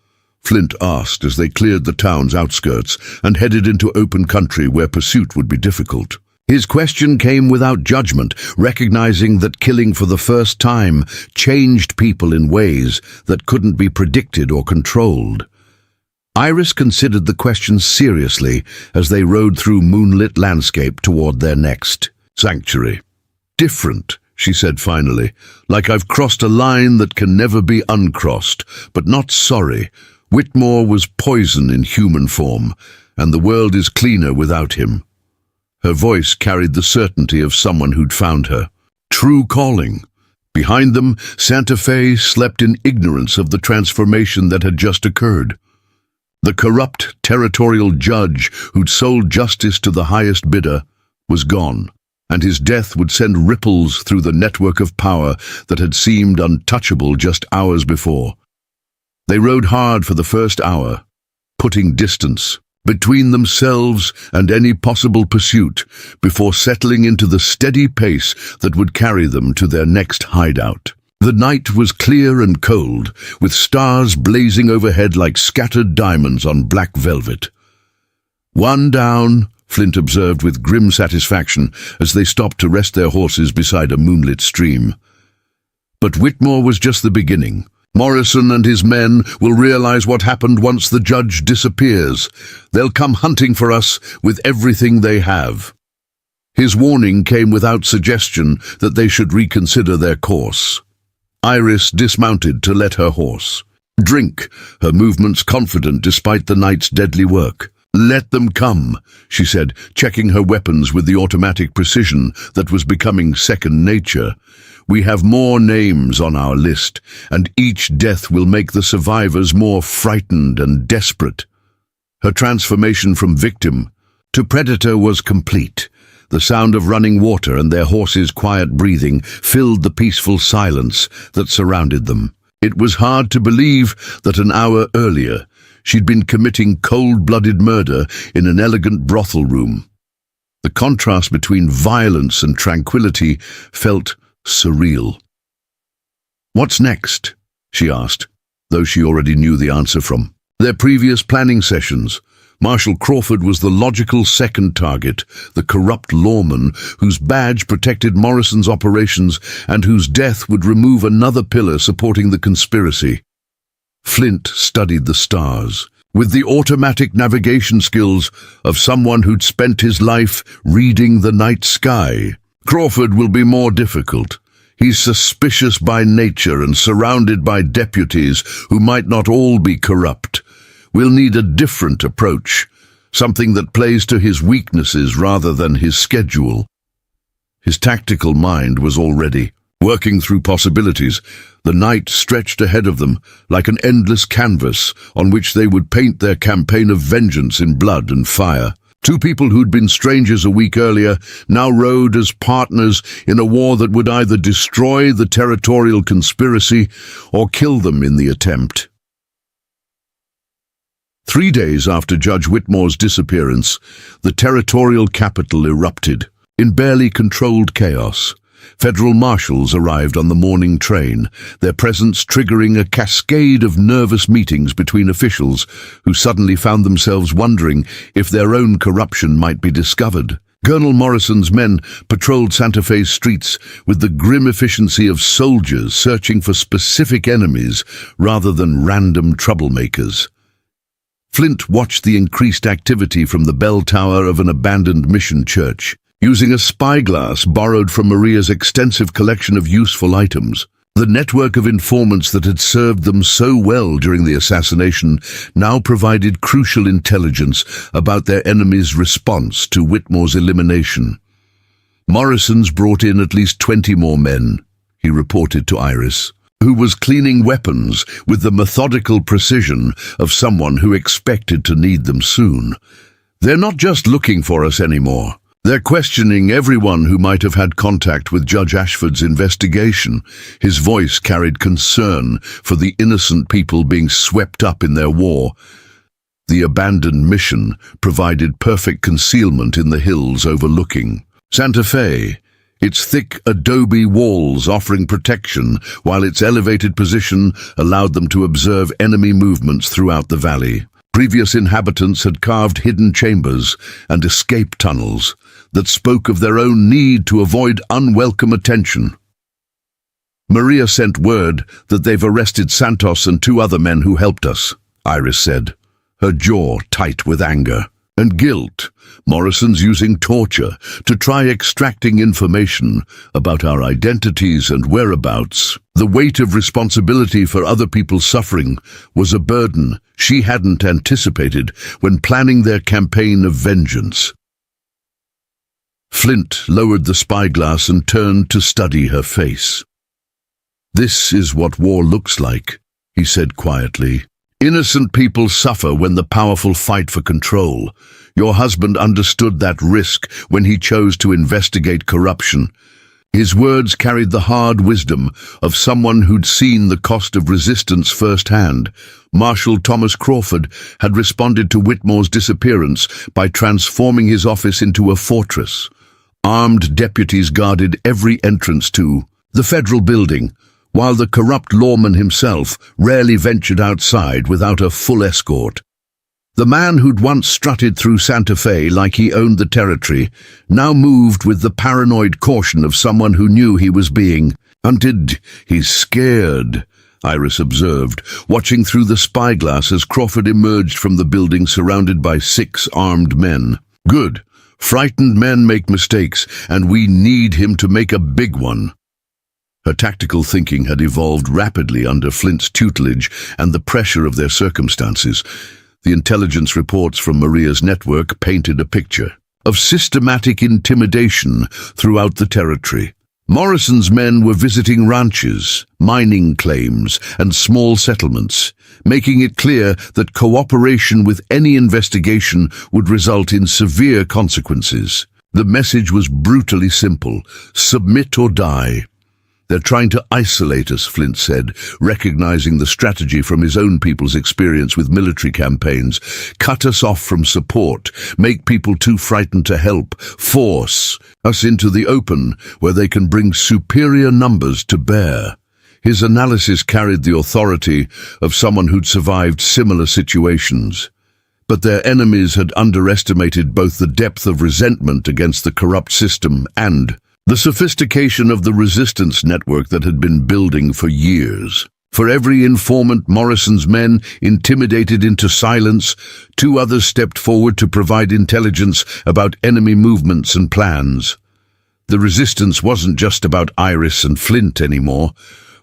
Flint asked as they cleared the town's outskirts and headed into open country where pursuit would be difficult. His question came without judgment, recognizing that killing for the first time changed people in ways that couldn't be predicted or controlled. Iris considered the question seriously as they rode through moonlit landscape toward their next sanctuary. "Different," she said finally, "like I've crossed a line that can never be uncrossed, but not sorry. Whitmore was poison in human form, and the world is cleaner without him." Her voice carried the certainty of someone who'd found her true calling. Behind them, Santa Fe slept in ignorance of the transformation that had just occurred. The corrupt, territorial judge who'd sold justice to the highest bidder was gone, and his death would send ripples through the network of power that had seemed untouchable just hours before. They rode hard for the first hour, putting distance between themselves and any possible pursuit before settling into the steady pace that would carry them to their next hideout. The night was clear and cold, with stars blazing overhead like scattered diamonds on black velvet. "One down," Flint observed with grim satisfaction as they stopped to rest their horses beside a moonlit stream. But Whitmore was just the beginning. Morrison and his men will realize what happened once the judge disappears. They'll come hunting for us with everything they have. His warning came without suggestion that they should reconsider their course. Iris dismounted to let her horse drink, her movements confident despite the night's deadly work. "Let them come," she said, checking her weapons with the automatic precision that was becoming second nature. "We have more names on our list, and each death will make the survivors more frightened and desperate." Her transformation from victim to predator was complete. The sound of running water and their horses' quiet breathing filled the peaceful silence that surrounded them. It was hard to believe that an hour earlier she'd been committing cold-blooded murder in an elegant brothel room. The contrast between violence and tranquility felt surreal. "What's next?" she asked, though she already knew the answer from their previous planning sessions. Marshal Crawford was the logical second target, the corrupt lawman whose badge protected Morrison's operations and whose death would remove another pillar supporting the conspiracy. Flint studied the stars, with the automatic navigation skills of someone who'd spent his life reading the night sky. Crawford will be more difficult. He's suspicious by nature and surrounded by deputies who might not all be corrupt. We'll need a different approach, something that plays to his weaknesses rather than his schedule. His tactical mind was already working through possibilities. The night stretched ahead of them like an endless canvas on which they would paint their campaign of vengeance in blood and fire. Two people who'd been strangers a week earlier now rode as partners in a war that would either destroy the territorial conspiracy or kill them in the attempt. 3 days after Judge Whitmore's disappearance, the territorial capital erupted in barely controlled chaos. Federal marshals arrived on the morning train, their presence triggering a cascade of nervous meetings between officials who suddenly found themselves wondering if their own corruption might be discovered. Colonel Morrison's men patrolled Santa Fe's streets with the grim efficiency of soldiers searching for specific enemies rather than random troublemakers. Flint watched the increased activity from the bell tower of an abandoned mission church. Using a spyglass borrowed from Maria's extensive collection of useful items, the network of informants that had served them so well during the assassination now provided crucial intelligence about their enemy's response to Whitmore's elimination. Morrison's brought in at least 20 more men, he reported to Iris, who was cleaning weapons with the methodical precision of someone who expected to need them soon. They're not just looking for us anymore. They're questioning everyone who might have had contact with Judge Ashford's investigation. His voice carried concern for the innocent people being swept up in their war. The abandoned mission provided perfect concealment in the hills overlooking Santa Fe, its thick adobe walls offering protection, while its elevated position allowed them to observe enemy movements throughout the valley. Previous inhabitants had carved hidden chambers and escape tunnels that spoke of their own need to avoid unwelcome attention. "Maria sent word that they've arrested Santos and 2 other men who helped us," Iris said, her jaw tight with anger and guilt. "Morrison's using torture to try extracting information about our identities and whereabouts." The weight of responsibility for other people's suffering was a burden she hadn't anticipated when planning their campaign of vengeance. Flint lowered the spyglass and turned to study her face. "This is what war looks like," he said quietly. "Innocent people suffer when the powerful fight for control. Your husband understood that risk when he chose to investigate corruption." His words carried the hard wisdom of someone who'd seen the cost of resistance firsthand. Marshal Thomas Crawford had responded to Whitmore's disappearance by transforming his office into a fortress. Armed deputies guarded every entrance to the federal building, while the corrupt lawman himself rarely ventured outside without a full escort. The man who'd once strutted through Santa Fe like he owned the territory now moved with the paranoid caution of someone who knew he was being hunted. "He's scared," Iris observed, watching through the spyglass as Crawford emerged from the building surrounded by 6 armed men. "Good. Frightened men make mistakes, and we need him to make a big one." Her tactical thinking had evolved rapidly under Flint's tutelage and the pressure of their circumstances. The intelligence reports from Maria's network painted a picture of systematic intimidation throughout the territory. Morrison's men were visiting ranches, mining claims, and small settlements, making it clear that cooperation with any investigation would result in severe consequences. The message was brutally simple: submit or die. "They're trying to isolate us," Flint said, recognizing the strategy from his own people's experience with military campaigns. "Cut us off from support, make people too frightened to help, force us into the open where they can bring superior numbers to bear." His analysis carried the authority of someone who'd survived similar situations. But their enemies had underestimated both the depth of resentment against the corrupt system and the sophistication of the resistance network that had been building for years. For every informant Morrison's men intimidated into silence, 2 others stepped forward to provide intelligence about enemy movements and plans. The resistance wasn't just about Iris and Flint anymore.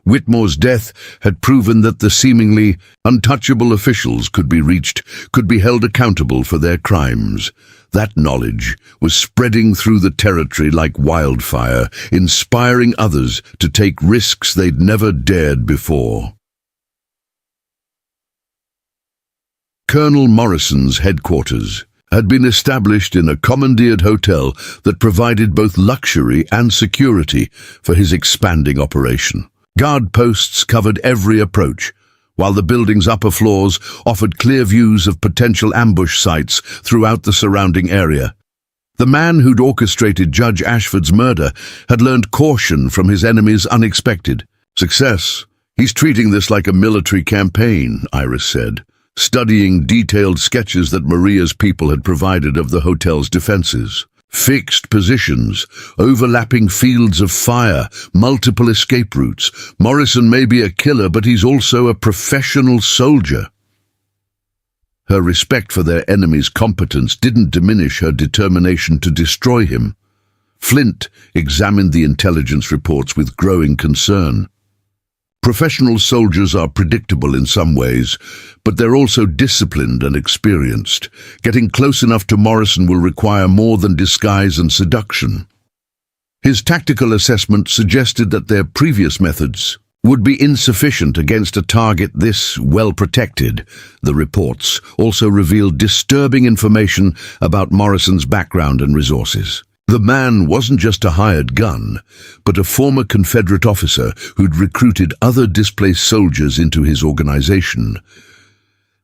Whitmore's death had proven that the seemingly untouchable officials could be reached, could be held accountable for their crimes. That knowledge was spreading through the territory like wildfire, inspiring others to take risks they'd never dared before. Colonel Morrison's headquarters had been established in a commandeered hotel that provided both luxury and security for his expanding operation. Guard posts covered every approach, while the building's upper floors offered clear views of potential ambush sites throughout the surrounding area. The man who'd orchestrated Judge Ashford's murder had learned caution from his enemy's unexpected success. "He's treating this like a military campaign," Iris said, studying detailed sketches that Maria's people had provided of the hotel's defenses. Fixed positions, overlapping fields of fire, multiple escape routes. Morrison may be a killer, but he's also a professional soldier. Her respect for their enemy's competence didn't diminish her determination to destroy him. Flint examined the intelligence reports with growing concern. Professional soldiers are predictable in some ways, but they're also disciplined and experienced. Getting close enough to Morrison will require more than disguise and seduction. His tactical assessment suggested that their previous methods would be insufficient against a target this well protected. The reports also revealed disturbing information about Morrison's background and resources. The man wasn't just a hired gun, but a former Confederate officer who'd recruited other displaced soldiers into his organization.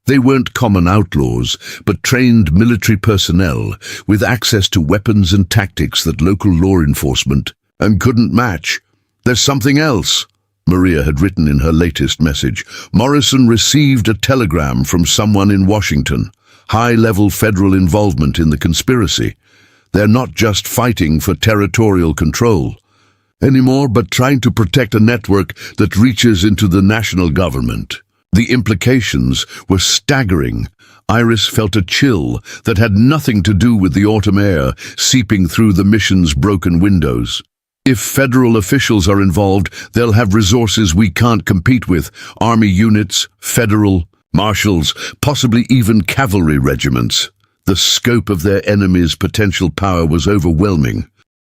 They weren't common outlaws, but trained military personnel with access to weapons and tactics that local law enforcement couldn't match. "There's something else," Maria had written in her latest message. Morrison received a telegram from someone in Washington. High-level federal involvement in the conspiracy. They're not just fighting for territorial control anymore, but trying to protect a network that reaches into the national government. The implications were staggering. Iris felt a chill that had nothing to do with the autumn air seeping through the mission's broken windows. If federal officials are involved, they'll have resources we can't compete with. Army units, federal, marshals, possibly even cavalry regiments. The scope of their enemy's potential power was overwhelming.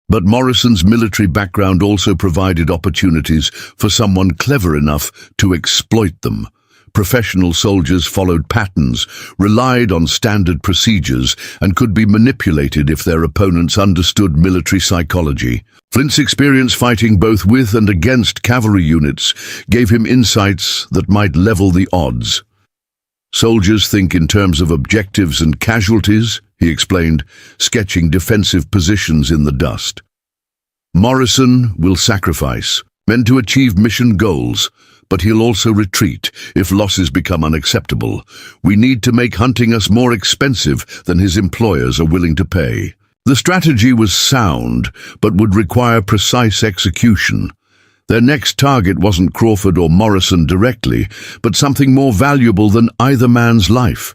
But Morrison's military background also provided opportunities for someone clever enough to exploit them. Professional soldiers followed patterns, relied on standard procedures, and could be manipulated if their opponents understood military psychology. Flint's experience fighting both with and against cavalry units gave him insights that might level the odds. "Soldiers think in terms of objectives and casualties," he explained, sketching defensive positions in the dust. "Morrison will sacrifice, meant to achieve mission goals, but he'll also retreat if losses become unacceptable. We need to make hunting us more expensive than his employers are willing to pay." The strategy was sound, but would require precise execution. Their next target wasn't Crawford or Morrison directly, but something more valuable than either man's life.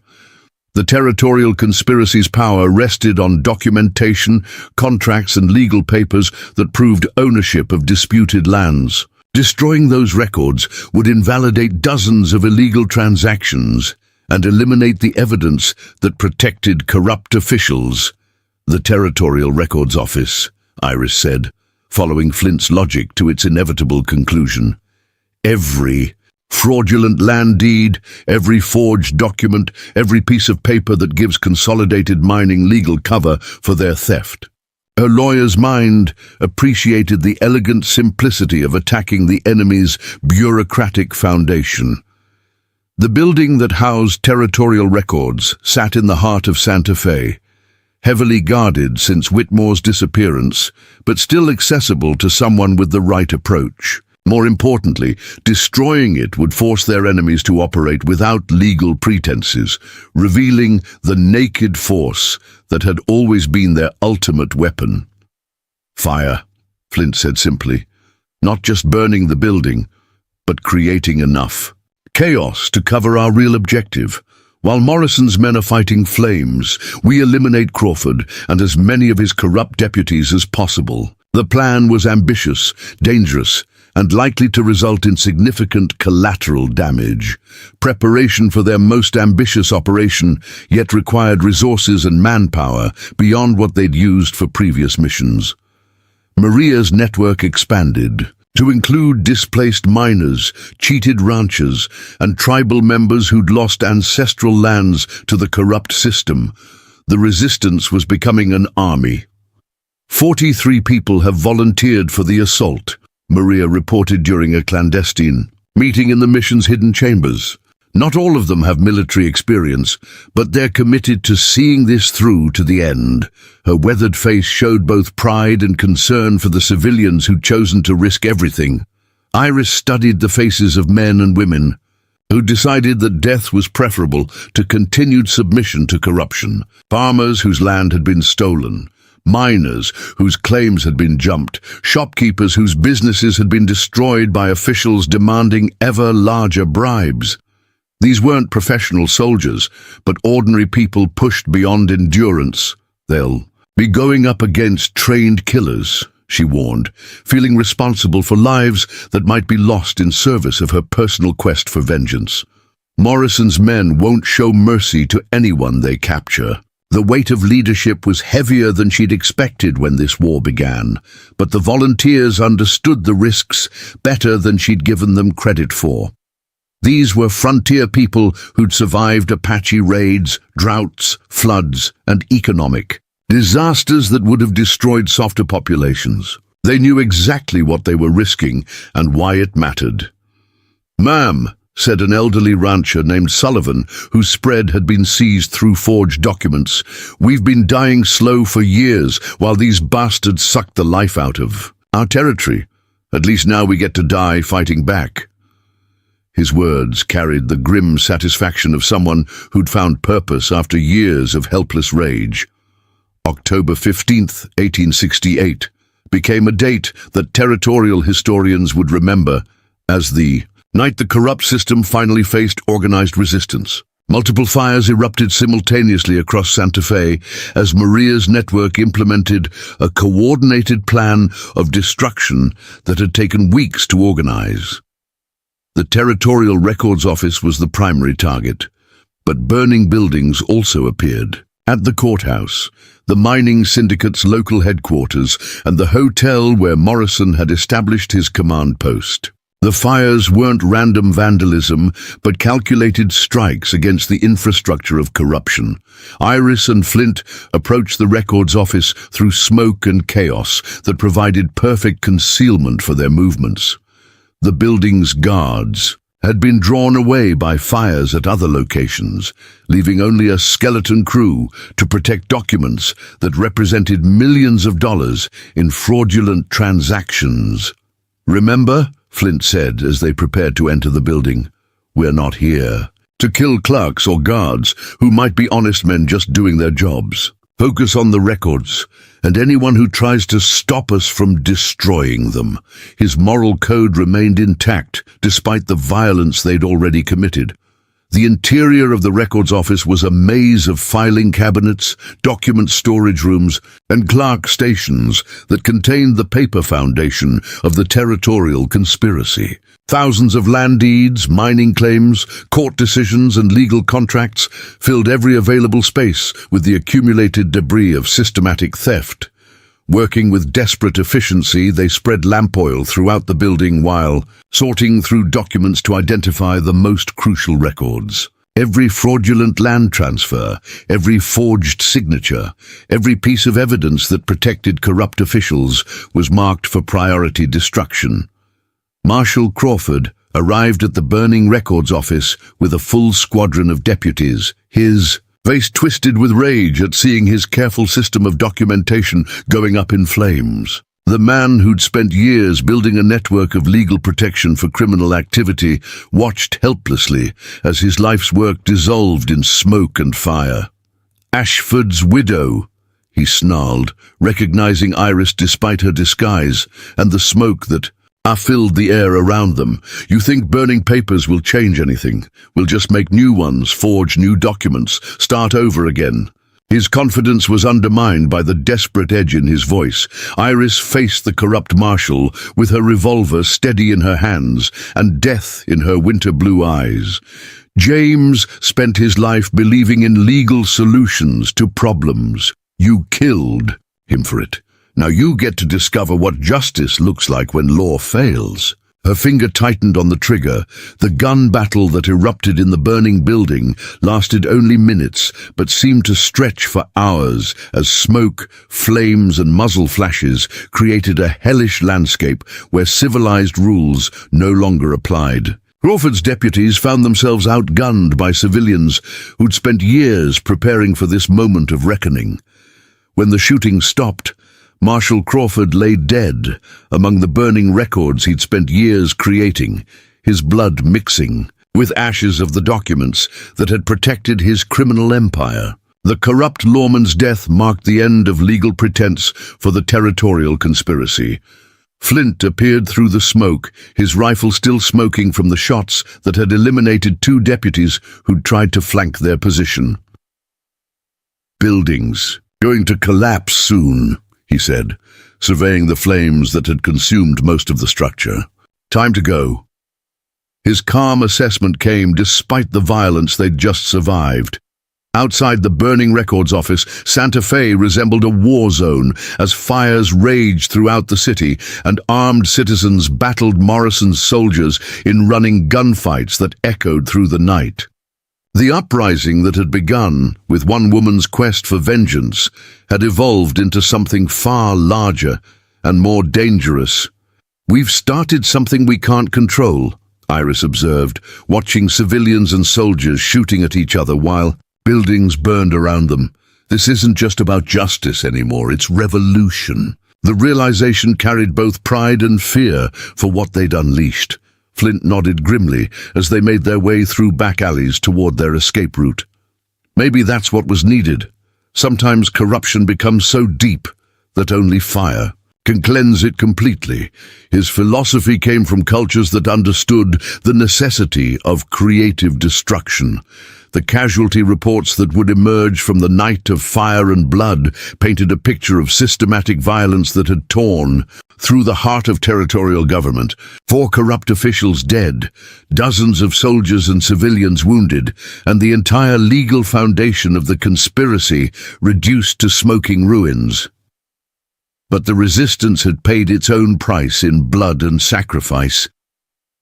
The territorial conspiracy's power rested on documentation, contracts, and legal papers that proved ownership of disputed lands. Destroying those records would invalidate dozens of illegal transactions and eliminate the evidence that protected corrupt officials. "The Territorial Records Office," Iris said, following Flint's logic to its inevitable conclusion. "Every fraudulent land deed, every forged document, every piece of paper that gives Consolidated Mining legal cover for their theft." Her lawyer's mind appreciated the elegant simplicity of attacking the enemy's bureaucratic foundation. The building that housed Territorial Records sat in the heart of Santa Fe, heavily guarded since Whitmore's disappearance, but still accessible to someone with the right approach. More importantly, destroying it would force their enemies to operate without legal pretenses, revealing the naked force that had always been their ultimate weapon. Fire, Flint said simply, not just burning the building, but creating enough chaos to cover our real objective. While Morrison's men are fighting flames, we eliminate Crawford and as many of his corrupt deputies as possible. The plan was ambitious, dangerous, and likely to result in significant collateral damage. Preparation for their most ambitious operation yet required resources and manpower beyond what they'd used for previous missions. Maria's network expanded to include displaced miners, cheated ranchers, and tribal members who'd lost ancestral lands to the corrupt system. The resistance was becoming an army. 43 people have volunteered for the assault, Maria reported during a clandestine meeting in the mission's hidden chambers. Not all of them have military experience, but they're committed to seeing this through to the end. Her weathered face showed both pride and concern for the civilians who'd chosen to risk everything. Iris studied the faces of men and women who decided that death was preferable to continued submission to corruption. Farmers whose land had been stolen, miners whose claims had been jumped, shopkeepers whose businesses had been destroyed by officials demanding ever larger bribes. These weren't professional soldiers, but ordinary people pushed beyond endurance. They'll be going up against trained killers, she warned, feeling responsible for lives that might be lost in service of her personal quest for vengeance. Morrison's men won't show mercy to anyone they capture. The weight of leadership was heavier than she'd expected when this war began, but the volunteers understood the risks better than she'd given them credit for. These were frontier people who'd survived Apache raids, droughts, floods, and economic disasters that would have destroyed softer populations. They knew exactly what they were risking and why it mattered. "Ma'am," said an elderly rancher named Sullivan, whose spread had been seized through forged documents, "we've been dying slow for years while these bastards sucked the life out of our territory. At least now we get to die fighting back." His words carried the grim satisfaction of someone who'd found purpose after years of helpless rage. October 15th, 1868, became a date that territorial historians would remember as the night the corrupt system finally faced organized resistance. Multiple fires erupted simultaneously across Santa Fe as Maria's network implemented a coordinated plan of destruction that had taken weeks to organize. The Territorial Records Office was the primary target, but burning buildings also appeared. At the courthouse, the mining syndicate's local headquarters, and the hotel where Morrison had established his command post. The fires weren't random vandalism, but calculated strikes against the infrastructure of corruption. Iris and Flint approached the records office through smoke and chaos that provided perfect concealment for their movements. The building's guards had been drawn away by fires at other locations, leaving only a skeleton crew to protect documents that represented millions of dollars in fraudulent transactions. "Remember," Flint said as they prepared to enter the building, "we're not here to kill clerks or guards who might be honest men just doing their jobs. Focus on the records and anyone who tries to stop us from destroying them." His moral code remained intact despite the violence they'd already committed. The interior of the records office was a maze of filing cabinets, document storage rooms, and clerk stations that contained the paper foundation of the territorial conspiracy. Thousands of land deeds, mining claims, court decisions, and legal contracts filled every available space with the accumulated debris of systematic theft. Working with desperate efficiency, they spread lamp oil throughout the building while sorting through documents to identify the most crucial records. Every fraudulent land transfer, every forged signature, every piece of evidence that protected corrupt officials was marked for priority destruction. Marshal Crawford arrived at the burning records office with a full squadron of deputies, his face twisted with rage at seeing his careful system of documentation going up in flames. The man who'd spent years building a network of legal protection for criminal activity watched helplessly as his life's work dissolved in smoke and fire. "Ashford's widow," he snarled, recognizing Iris despite her disguise and the smoke that filled the air around them. "You think burning papers will change anything? We'll just make new ones, forge new documents, start over again." His confidence was undermined by the desperate edge in his voice. Iris faced the corrupt marshal with her revolver steady in her hands and death in her winter blue eyes. "James spent his life believing in legal solutions to problems. You killed him for it. Now you get to discover what justice looks like when law fails." Her finger tightened on the trigger. The gun battle that erupted in the burning building lasted only minutes, but seemed to stretch for hours as smoke, flames and muzzle flashes created a hellish landscape where civilized rules no longer applied. Crawford's deputies found themselves outgunned by civilians who'd spent years preparing for this moment of reckoning. When the shooting stopped, Marshal Crawford lay dead among the burning records he'd spent years creating, his blood mixing with ashes of the documents that had protected his criminal empire. The corrupt lawman's death marked the end of legal pretense for the territorial conspiracy. Flint appeared through the smoke, his rifle still smoking from the shots that had eliminated 2 deputies who'd tried to flank their position. "Buildings going to collapse soon," he said, surveying the flames that had consumed most of the structure. "Time to go." His calm assessment came despite the violence they'd just survived. Outside the burning records office, Santa Fe resembled a war zone as fires raged throughout the city and armed citizens battled Morrison's soldiers in running gunfights that echoed through the night. The uprising that had begun with one woman's quest for vengeance had evolved into something far larger and more dangerous. "We've started something we can't control," Iris observed, watching civilians and soldiers shooting at each other while buildings burned around them. "This isn't just about justice anymore, it's revolution." The realization carried both pride and fear for what they'd unleashed. Flint nodded grimly as they made their way through back alleys toward their escape route. Maybe that's what was needed. Sometimes corruption becomes so deep that only fire can cleanse it completely. His philosophy came from cultures that understood the necessity of creative destruction. The casualty reports that would emerge from the night of fire and blood painted a picture of systematic violence that had torn through the heart of territorial government. 4 corrupt officials dead, dozens of soldiers and civilians wounded, and the entire legal foundation of the conspiracy reduced to smoking ruins. But the resistance had paid its own price in blood and sacrifice.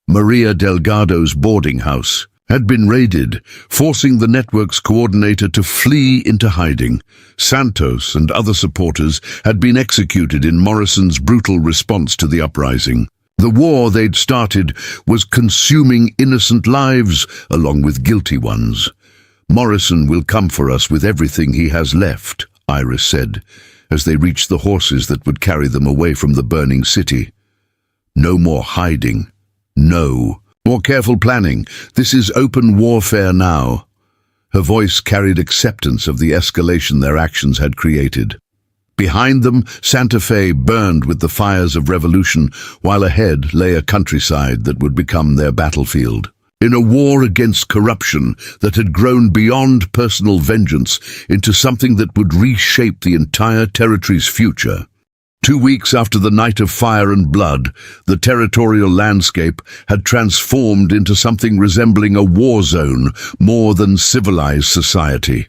Maria Delgado's boarding house had been raided, forcing the network's coordinator to flee into hiding. Santos and other supporters had been executed in Morrison's brutal response to the uprising. The war they'd started was consuming innocent lives along with guilty ones. "Morrison will come for us with everything he has left," Iris said, as they reached the horses that would carry them away from the burning city. "No more hiding. No. More careful planning. This is open warfare now." Her voice carried acceptance of the escalation their actions had created. Behind them, Santa Fe burned with the fires of revolution, while ahead lay a countryside that would become their battlefield. In a war against corruption that had grown beyond personal vengeance into something that would reshape the entire territory's future. 2 weeks after the night of fire and blood, the territorial landscape had transformed into something resembling a war zone more than civilized society.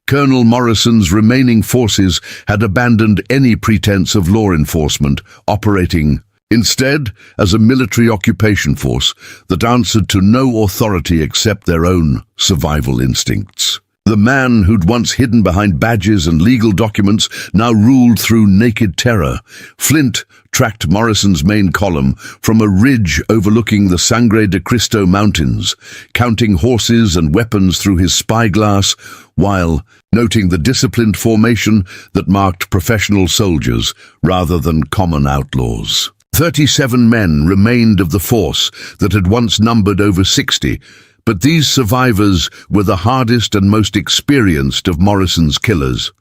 Colonel Morrison's remaining forces had abandoned any pretense of law enforcement, operating instead as a military occupation force that answered to no authority except their own survival instincts. The man who'd once hidden behind badges and legal documents now ruled through naked terror. Flint tracked Morrison's main column from a ridge overlooking the Sangre de Cristo Mountains, counting horses and weapons through his spyglass, while noting the disciplined formation that marked professional soldiers rather than common outlaws. 37 men remained of the force that had once numbered over 60, but these survivors were the hardest and most experienced of Morrison's killers.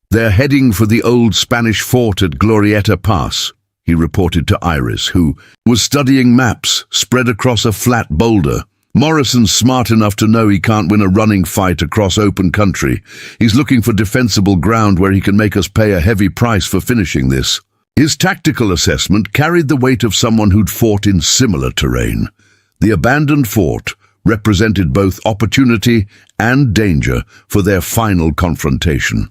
"They're heading for the old Spanish fort at Glorieta Pass," he reported to Iris, who was studying maps spread across a flat boulder. "Morrison's smart enough to know he can't win a running fight across open country. He's looking for defensible ground where he can make us pay a heavy price for finishing this." His tactical assessment carried the weight of someone who'd fought in similar terrain. The abandoned fort represented both opportunity and danger for their final confrontation.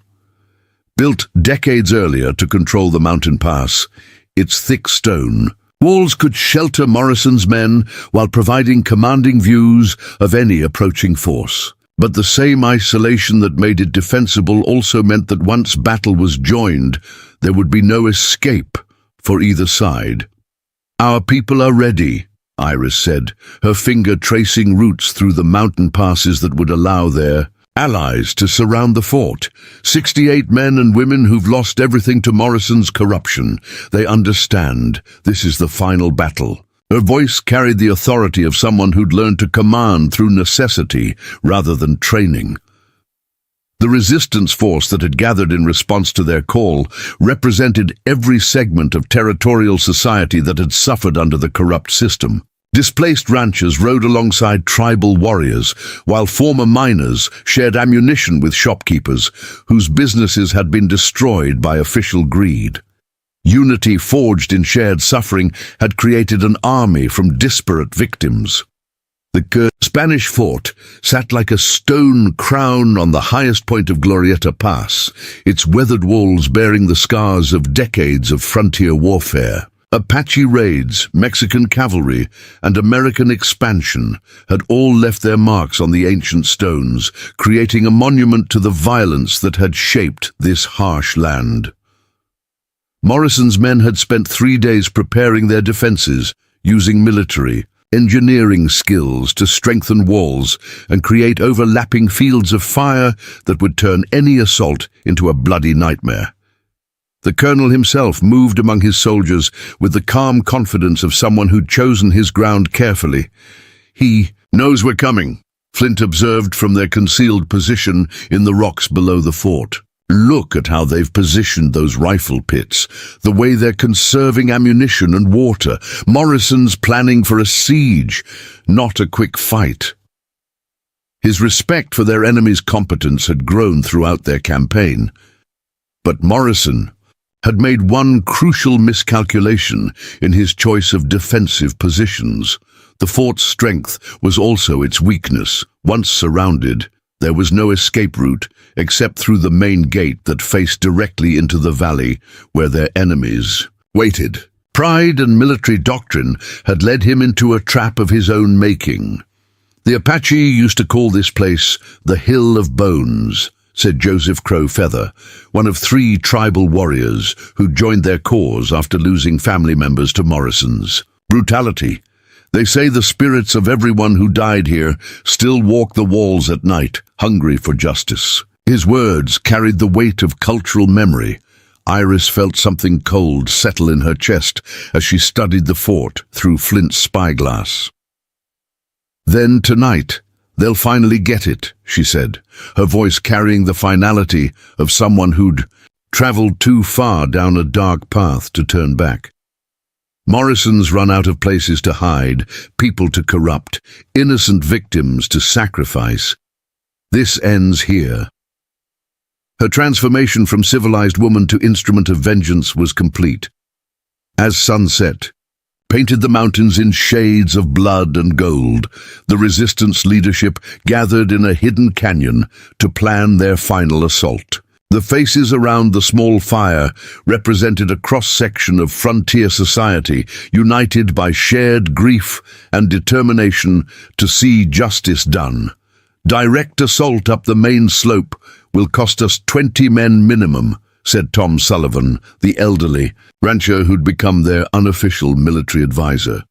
Built decades earlier to control the mountain pass, its thick stone walls could shelter Morrison's men while providing commanding views of any approaching force. But the same isolation that made it defensible also meant that once battle was joined, there would be no escape for either side. "Our people are ready," Iris said, her finger tracing routes through the mountain passes that would allow their allies to surround the fort. 68 men and women who've lost everything to Morrison's corruption. They understand this is the final battle. Her voice carried the authority of someone who'd learned to command through necessity rather than training. The resistance force that had gathered in response to their call represented every segment of territorial society that had suffered under the corrupt system. Displaced ranchers rode alongside tribal warriors, while former miners shared ammunition with shopkeepers whose businesses had been destroyed by official greed. Unity forged in shared suffering had created an army from disparate victims. The Spanish fort sat like a stone crown on the highest point of Glorieta Pass, its weathered walls bearing the scars of decades of frontier warfare. Apache raids, Mexican cavalry, and American expansion had all left their marks on the ancient stones, creating a monument to the violence that had shaped this harsh land. Morrison's men had spent 3 days preparing their defenses, using military, engineering skills to strengthen walls and create overlapping fields of fire that would turn any assault into a bloody nightmare. The colonel himself moved among his soldiers with the calm confidence of someone who'd chosen his ground carefully. "He knows we're coming," Flint observed from their concealed position in the rocks below the fort. "Look at how they've positioned those rifle pits, the way they're conserving ammunition and water. Morrison's planning for a siege, not a quick fight." His respect for their enemy's competence had grown throughout their campaign. But Morrison had made one crucial miscalculation in his choice of defensive positions. The fort's strength was also its weakness. Once surrounded, there was no escape route except through the main gate that faced directly into the valley where their enemies waited. Pride and military doctrine had led him into a trap of his own making. "The Apache used to call this place the Hill of Bones," said Joseph Crow Feather, one of 3 tribal warriors who joined their cause after losing family members to Morrison's. "Brutality. They say the spirits of everyone who died here still walk the walls at night, hungry for justice." His words carried the weight of cultural memory. Iris felt something cold settle in her chest as she studied the fort through Flint's spyglass. "Then tonight, they'll finally get it," she said, her voice carrying the finality of someone who'd traveled too far down a dark path to turn back. "Morrison's run out of places to hide, people to corrupt, innocent victims to sacrifice. This ends here." Her transformation from civilized woman to instrument of vengeance was complete. As sunset painted the mountains in shades of blood and gold, the resistance leadership gathered in a hidden canyon to plan their final assault. The faces around the small fire represented a cross-section of frontier society, united by shared grief and determination to see justice done. "Direct assault up the main slope will cost us 20 men minimum," said Tom Sullivan, the elderly rancher who'd become their unofficial military advisor.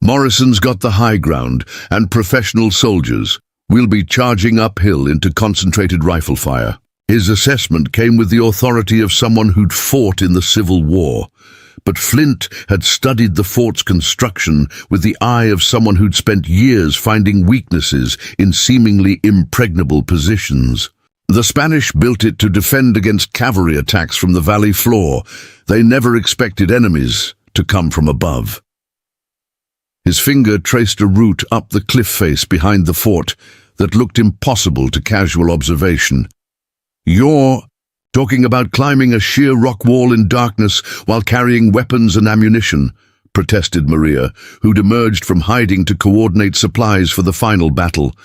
"Morrison's got the high ground and professional soldiers. We'll be charging uphill into concentrated rifle fire." His assessment came with the authority of someone who'd fought in the Civil War. But Flint had studied the fort's construction with the eye of someone who'd spent years finding weaknesses in seemingly impregnable positions. The Spanish built it to defend against cavalry attacks from the valley floor. They never expected enemies to come from above. His finger traced a route up the cliff face behind the fort that looked impossible to casual observation. "You're talking about climbing a sheer rock wall in darkness while carrying weapons and ammunition," protested Maria, who'd emerged from hiding to coordinate supplies for the final battle.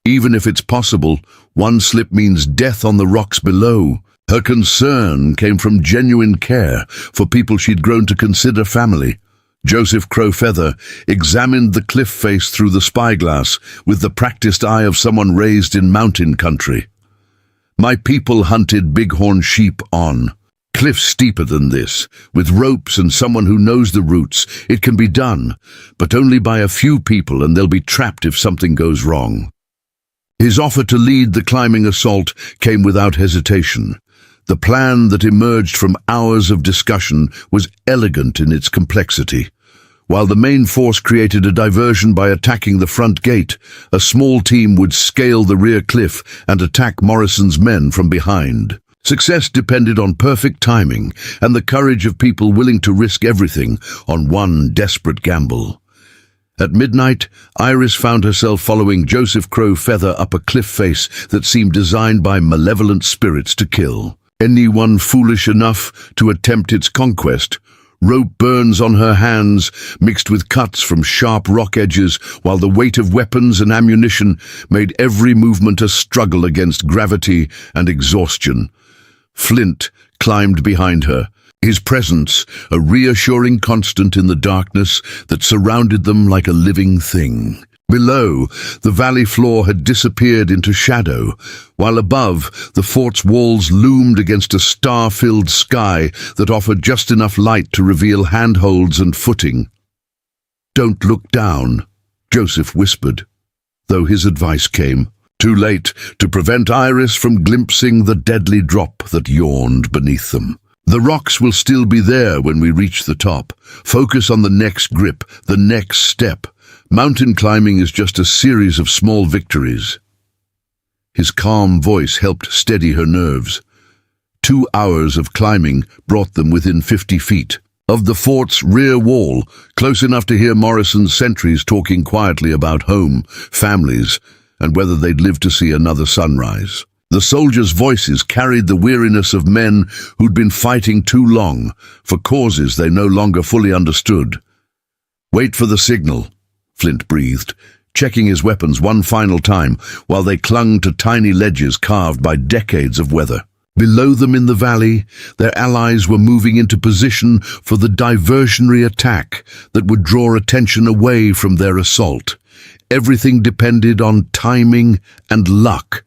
"Even if it's possible, one slip means death on the rocks below." Her concern came from genuine care for people she'd grown to consider family. Joseph Crowfeather examined the cliff face through the spyglass with the practiced eye of someone raised in mountain country. "My people hunted bighorn sheep on cliffs steeper than this. With ropes and someone who knows the routes, it can be done, but only by a few people, and they'll be trapped if something goes wrong." His offer to lead the climbing assault came without hesitation. The plan that emerged from hours of discussion was elegant in its complexity. While the main force created a diversion by attacking the front gate, a small team would scale the rear cliff and attack Morrison's men from behind. Success depended on perfect timing and the courage of people willing to risk everything on one desperate gamble. At midnight, Iris found herself following Joseph Crowfeather up a cliff face that seemed designed by malevolent spirits to kill anyone foolish enough to attempt its conquest. Rope burns on her hands, mixed with cuts from sharp rock edges, while the weight of weapons and ammunition made every movement a struggle against gravity and exhaustion. Flint climbed behind her, his presence a reassuring constant in the darkness that surrounded them like a living thing. Below, the valley floor had disappeared into shadow, while above, the fort's walls loomed against a star-filled sky that offered just enough light to reveal handholds and footing. "Don't look down," Joseph whispered, though his advice came too late to prevent Iris from glimpsing the deadly drop that yawned beneath them. "The rocks will still be there when we reach the top. Focus on the next grip, the next step. Mountain climbing is just a series of small victories." His calm voice helped steady her nerves. 2 hours of climbing brought them within 50 feet of the fort's rear wall, close enough to hear Morrison's sentries talking quietly about home, families, and whether they'd live to see another sunrise. The soldiers' voices carried the weariness of men who'd been fighting too long for causes they no longer fully understood. "Wait for the signal," Flint breathed, checking his weapons one final time while they clung to tiny ledges carved by decades of weather. Below them in the valley, their allies were moving into position for the diversionary attack that would draw attention away from their assault. Everything depended on timing and luck.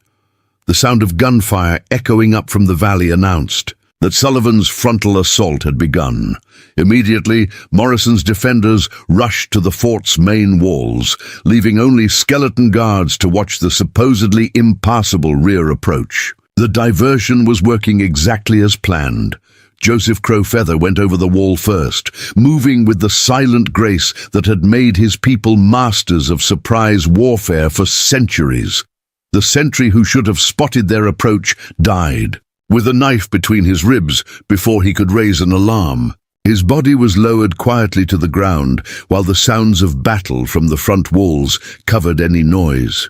The sound of gunfire echoing up from the valley announced that Sullivan's frontal assault had begun. Immediately, Morrison's defenders rushed to the fort's main walls, leaving only skeleton guards to watch the supposedly impassable rear approach. The diversion was working exactly as planned. Joseph Crowfeather went over the wall first, moving with the silent grace that had made his people masters of surprise warfare for centuries. The sentry who should have spotted their approach died, with a knife between his ribs before he could raise an alarm. His body was lowered quietly to the ground, while the sounds of battle from the front walls covered any noise.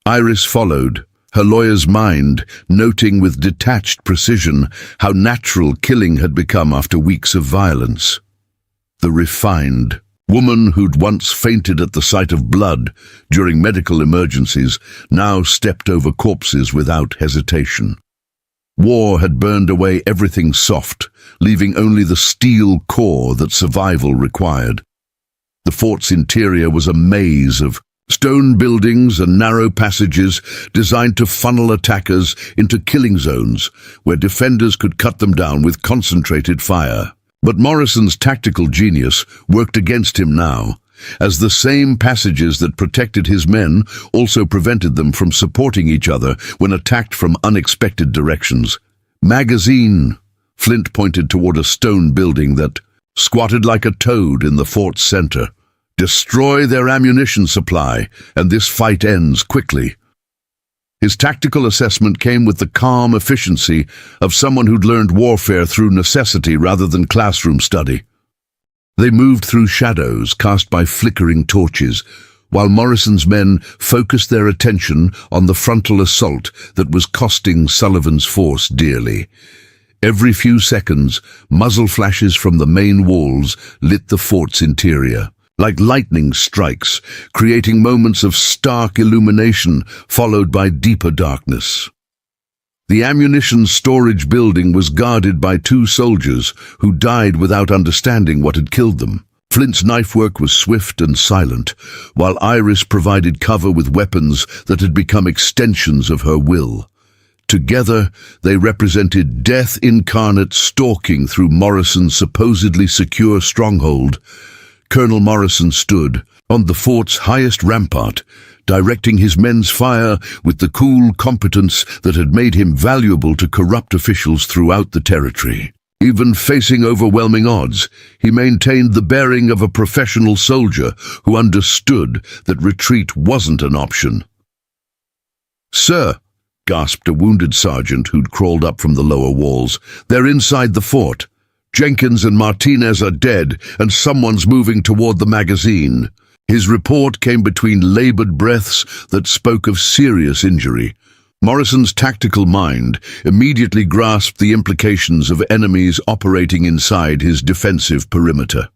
Iris followed, her lawyer's mind noting with detached precision how natural killing had become after weeks of violence. The refined woman who'd once fainted at the sight of blood during medical emergencies now stepped over corpses without hesitation. War had burned away everything soft, leaving only the steel core that survival required. The fort's interior was a maze of Stone buildings and narrow passages designed to funnel attackers into killing zones where defenders could cut them down with concentrated fire. But Morrison's tactical genius worked against him now, as the same passages that protected his men also prevented them from supporting each other when attacked from unexpected directions. Magazine! Flint pointed toward a stone building that squatted like a toad in the fort's center. Destroy their ammunition supply, and this fight ends quickly. His tactical assessment came with the calm efficiency of someone who'd learned warfare through necessity rather than classroom study. They moved through shadows cast by flickering torches, while Morrison's men focused their attention on the frontal assault that was costing Sullivan's force dearly. Every few seconds, muzzle flashes from the main walls lit the fort's interior, like lightning strikes, creating moments of stark illumination followed by deeper darkness. The ammunition storage building was guarded by 2 soldiers who died without understanding what had killed them. Flint's knife work was swift and silent, while Iris provided cover with weapons that had become extensions of her will. Together, they represented death incarnate stalking through Morrison's supposedly secure stronghold. Colonel Morrison stood on the fort's highest rampart, directing his men's fire with the cool competence that had made him valuable to corrupt officials throughout the territory. Even facing overwhelming odds, he maintained the bearing of a professional soldier who understood that retreat wasn't an option. "Sir," gasped a wounded sergeant who'd crawled up from the lower walls, "they're inside the fort. Jenkins and Martinez are dead, and someone's moving toward the magazine." His report came between labored breaths that spoke of serious injury. Morrison's tactical mind immediately grasped the implications of enemies operating inside his defensive perimeter.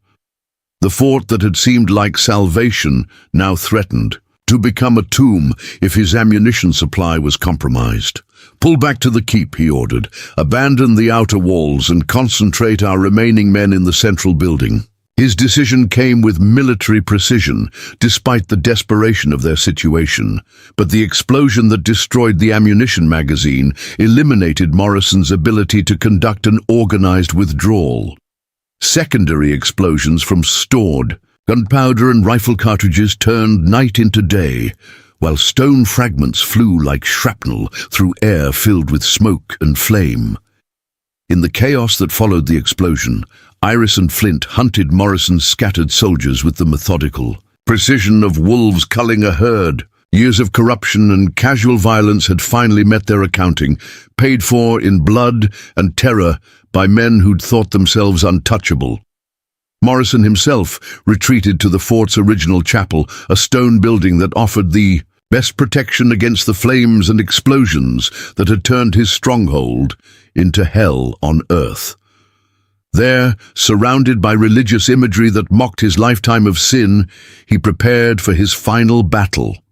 The fort that had seemed like salvation now threatened to become a tomb if his ammunition supply was compromised. "Pull back to the keep," he ordered. "Abandon the outer walls and concentrate our remaining men in the central building." His decision came with military precision, despite the desperation of their situation. But the explosion that destroyed the ammunition magazine eliminated Morrison's ability to conduct an organized withdrawal. Secondary explosions from stored gunpowder and rifle cartridges turned night into day, while stone fragments flew like shrapnel through air filled with smoke and flame. In the chaos that followed the explosion, Iris and Flint hunted Morrison's scattered soldiers with the methodical precision of wolves culling a herd. Years of corruption and casual violence had finally met their accounting, paid for in blood and terror by men who'd thought themselves untouchable. Morrison himself retreated to the fort's original chapel, a stone building that offered the best protection against the flames and explosions that had turned his stronghold into hell on earth. There, surrounded by religious imagery that mocked his lifetime of sin, he prepared for his final battle.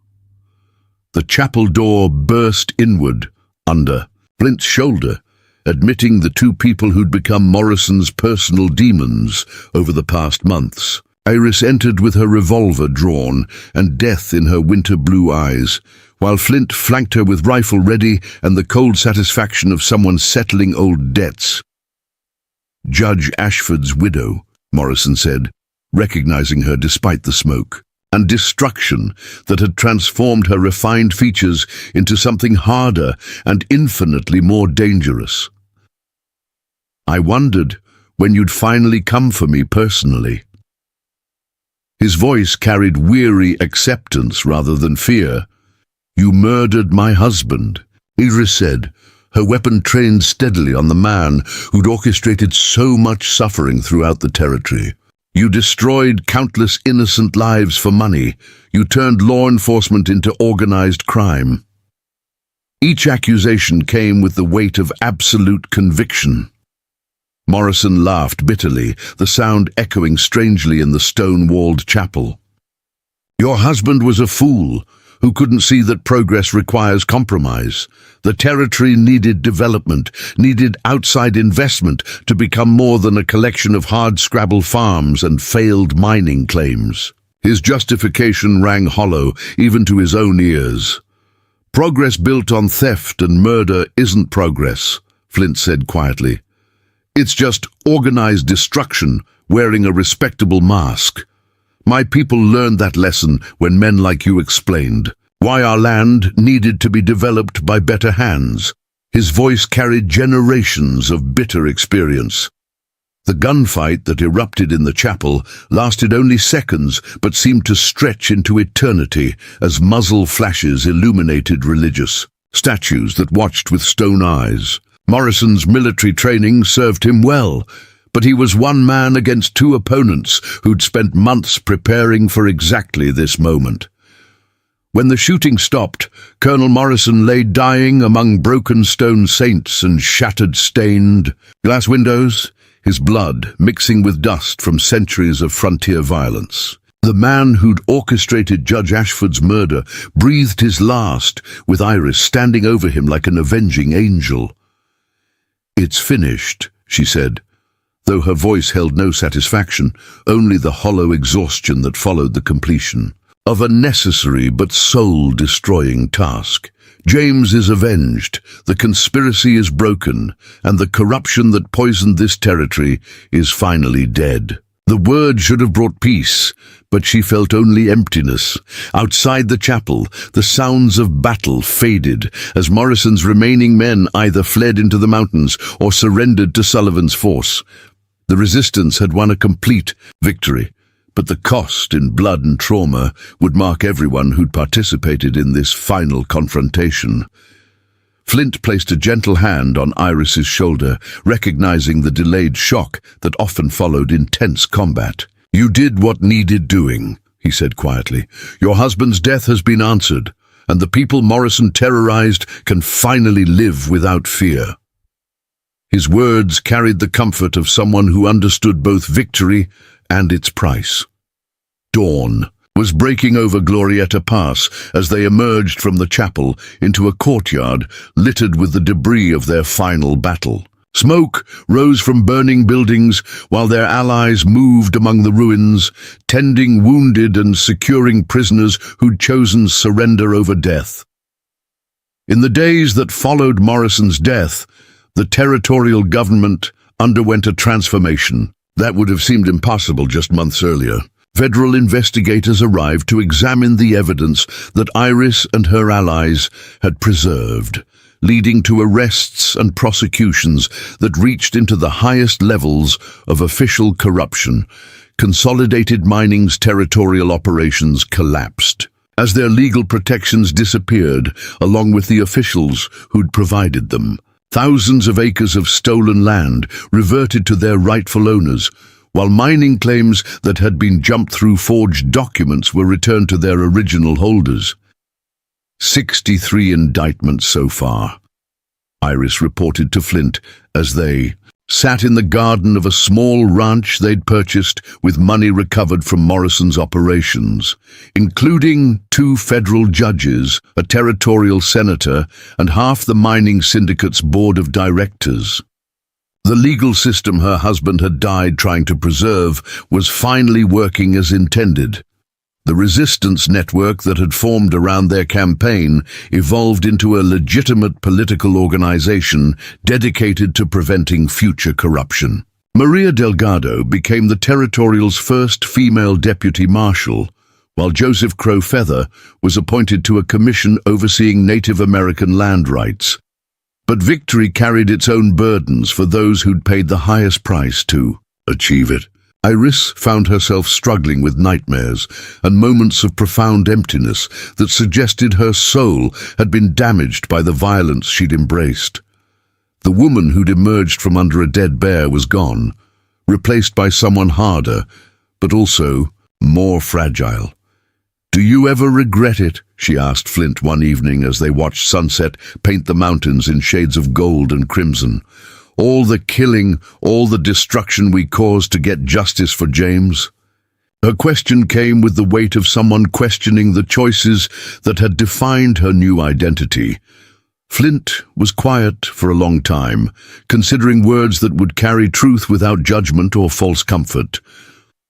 The chapel door burst inward under Flint's shoulder, admitting the 2 people who'd become Morrison's personal demons over the past months. Iris entered with her revolver drawn and death in her winter blue eyes, while Flint flanked her with rifle ready and the cold satisfaction of someone settling old debts. "Judge Ashford's widow," Morrison said, recognizing her despite the smoke and destruction that had transformed her refined features into something harder and infinitely more dangerous. "I wondered when you'd finally come for me personally." His voice carried weary acceptance rather than fear. "You murdered my husband," Iris said, her weapon trained steadily on the man who'd orchestrated so much suffering throughout the territory. "You destroyed countless innocent lives for money. You turned law enforcement into organized crime." Each accusation came with the weight of absolute conviction. Morrison laughed bitterly, the sound echoing strangely in the stone-walled chapel. "Your husband was a fool who couldn't see that progress requires compromise. The territory needed development, needed outside investment to become more than a collection of hard-scrabble farms and failed mining claims." His justification rang hollow even to his own ears. "Progress built on theft and murder isn't progress," Flint said quietly. "It's just organized destruction wearing a respectable mask. My people learned that lesson when men like you explained why our land needed to be developed by better hands." His voice carried generations of bitter experience. The gunfight that erupted in the chapel lasted only seconds but seemed to stretch into eternity as muzzle flashes illuminated religious statues that watched with stone eyes. Morrison's military training served him well, but he was one man against two opponents who'd spent months preparing for exactly this moment. When the shooting stopped, Colonel Morrison lay dying among broken stone saints and shattered stained glass windows, his blood mixing with dust from centuries of frontier violence. The man who'd orchestrated Judge Ashford's murder breathed his last, with Iris standing over him like an avenging angel. "It's finished," she said, though her voice held no satisfaction, only the hollow exhaustion that followed the completion of a necessary but soul-destroying task. "James is avenged, the conspiracy is broken, and the corruption that poisoned this territory is finally dead." The word should have brought peace, but she felt only emptiness. Outside the chapel, the sounds of battle faded as Morrison's remaining men either fled into the mountains or surrendered to Sullivan's force. The resistance had won a complete victory, but the cost in blood and trauma would mark everyone who'd participated in this final confrontation. Flint placed a gentle hand on Iris's shoulder, recognizing the delayed shock that often followed intense combat. "You did what needed doing," he said quietly. "Your husband's death has been answered, and the people Morrison terrorized can finally live without fear." His words carried the comfort of someone who understood both victory and its price. Dawn was breaking over Glorietta Pass as they emerged from the chapel into a courtyard littered with the debris of their final battle. Smoke rose from burning buildings while their allies moved among the ruins, tending wounded and securing prisoners who'd chosen surrender over death. In the days that followed Morrison's death, the territorial government underwent a transformation that would have seemed impossible just months earlier. Federal investigators arrived to examine the evidence that Iris and her allies had preserved, leading to arrests and prosecutions that reached into the highest levels of official corruption. Consolidated Mining's territorial operations collapsed as their legal protections disappeared, along with the officials who'd provided them. Thousands of acres of stolen land reverted to their rightful owners, while mining claims that had been jumped through forged documents were returned to their original holders. 63 indictments so far, Iris reported to Flint as they sat in the garden of a small ranch they'd purchased with money recovered from Morrison's operations, including 2 federal judges, a territorial senator, and half the mining syndicate's board of directors. The legal system her husband had died trying to preserve was finally working as intended. The resistance network that had formed around their campaign evolved into a legitimate political organization dedicated to preventing future corruption. Maria Delgado became the territorial's first female deputy marshal, while Joseph Crow Feather was appointed to a commission overseeing Native American land rights. But victory carried its own burdens for those who'd paid the highest price to achieve it. Iris found herself struggling with nightmares and moments of profound emptiness that suggested her soul had been damaged by the violence she'd embraced. The woman who'd emerged from under a dead bear was gone, replaced by someone harder, but also more fragile. "Do you ever regret it?" she asked Flint one evening as they watched sunset paint the mountains in shades of gold and crimson. "All the killing, all the destruction we caused to get justice for James?" Her question came with the weight of someone questioning the choices that had defined her new identity. Flint was quiet for a long time, considering words that would carry truth without judgment or false comfort.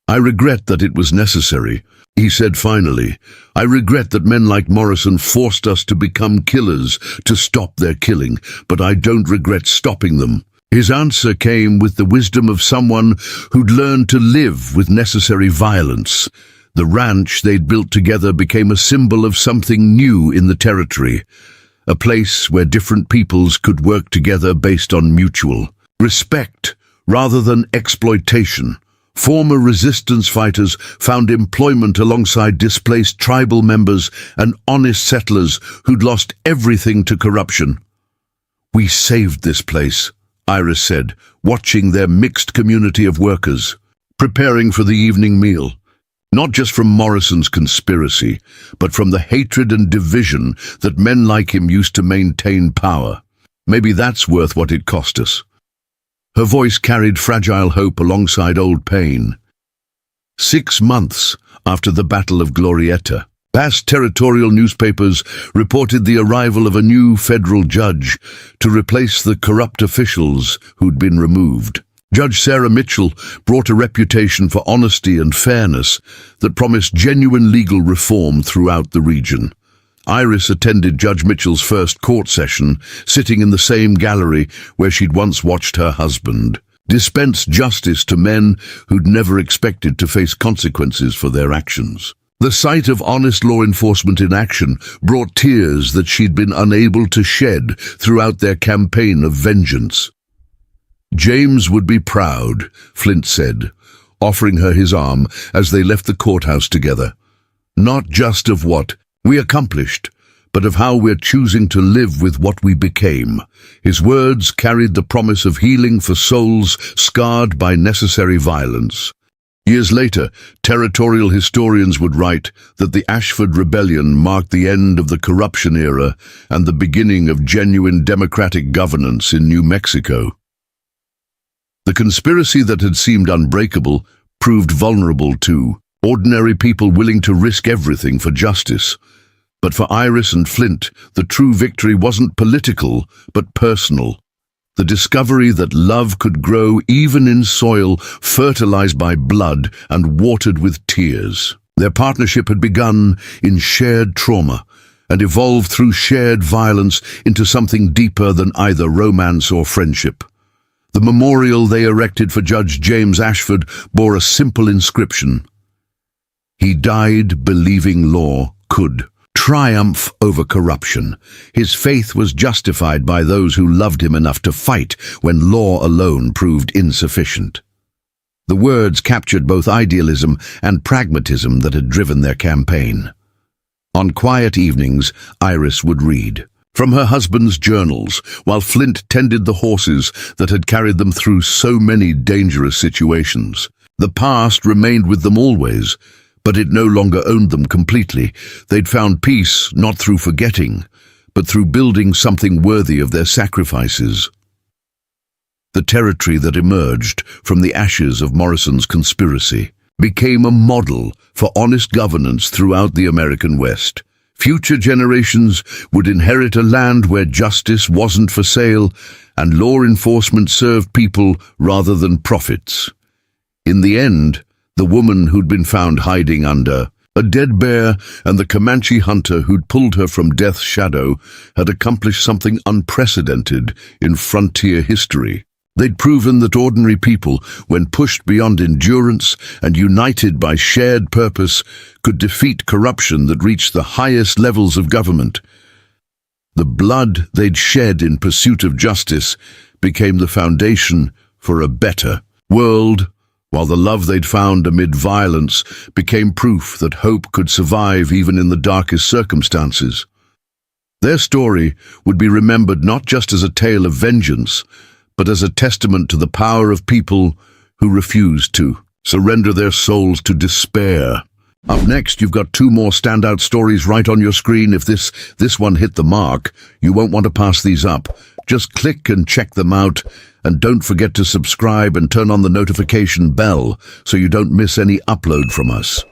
"I regret that it was necessary," he said finally. "I regret that men like Morrison forced us to become killers to stop their killing, but I don't regret stopping them." His answer came with the wisdom of someone who'd learned to live with necessary violence. The ranch they'd built together became a symbol of something new in the territory, a place where different peoples could work together based on mutual respect rather than exploitation. Former resistance fighters found employment alongside displaced tribal members and honest settlers who'd lost everything to corruption. "We saved this place," Iris said, watching their mixed community of workers, preparing for the evening meal. Not just from Morrison's conspiracy, but from the hatred and division that men like him used to maintain power. Maybe that's worth what it cost us. Her voice carried fragile hope alongside old pain. 6 months after the Battle of Glorieta, past territorial newspapers reported the arrival of a new federal judge to replace the corrupt officials who'd been removed. Judge Sarah Mitchell brought a reputation for honesty and fairness that promised genuine legal reform throughout the region. Iris attended Judge Mitchell's first court session, sitting in the same gallery where she'd once watched her husband dispense justice to men who'd never expected to face consequences for their actions. The sight of honest law enforcement in action brought tears that she'd been unable to shed throughout their campaign of vengeance. "James would be proud," Flint said, offering her his arm as they left the courthouse together. "Not just of what we accomplished, but of how we're choosing to live with what we became." His words carried the promise of healing for souls scarred by necessary violence. Years later, territorial historians would write that the Ashford Rebellion marked the end of the corruption era and the beginning of genuine democratic governance in New Mexico. The conspiracy that had seemed unbreakable proved vulnerable too, ordinary people willing to risk everything for justice. But for Iris and Flint, the true victory wasn't political, but personal. The discovery that love could grow even in soil fertilized by blood and watered with tears. Their partnership had begun in shared trauma and evolved through shared violence into something deeper than either romance or friendship. The memorial they erected for Judge James Ashford bore a simple inscription: "He died believing law could triumph over corruption. His faith was justified by those who loved him enough to fight when law alone proved insufficient." The words captured both idealism and pragmatism that had driven their campaign. On quiet evenings, Iris would read from her husband's journals, while Flint tended the horses that had carried them through so many dangerous situations. The past remained with them always, but it no longer owned them completely. They'd found peace not through forgetting, but through building something worthy of their sacrifices. The territory that emerged from the ashes of Morrison's conspiracy became a model for honest governance throughout the American West. Future generations would inherit a land where justice wasn't for sale and law enforcement served people rather than profits. In the end, the woman who'd been found hiding under a dead bear and the Comanche hunter who'd pulled her from death's shadow had accomplished something unprecedented in frontier history. They'd proven that ordinary people, when pushed beyond endurance and united by shared purpose, could defeat corruption that reached the highest levels of government. The blood they'd shed in pursuit of justice became the foundation for a better world, while the love they'd found amid violence became proof that hope could survive even in the darkest circumstances. Their story would be remembered not just as a tale of vengeance, but as a testament to the power of people who refused to surrender their souls to despair. Up next, you've got 2 more standout stories right on your screen. If this one hit the mark, you won't want to pass these up. Just click and check them out, and don't forget to subscribe and turn on the notification bell so you don't miss any upload from us.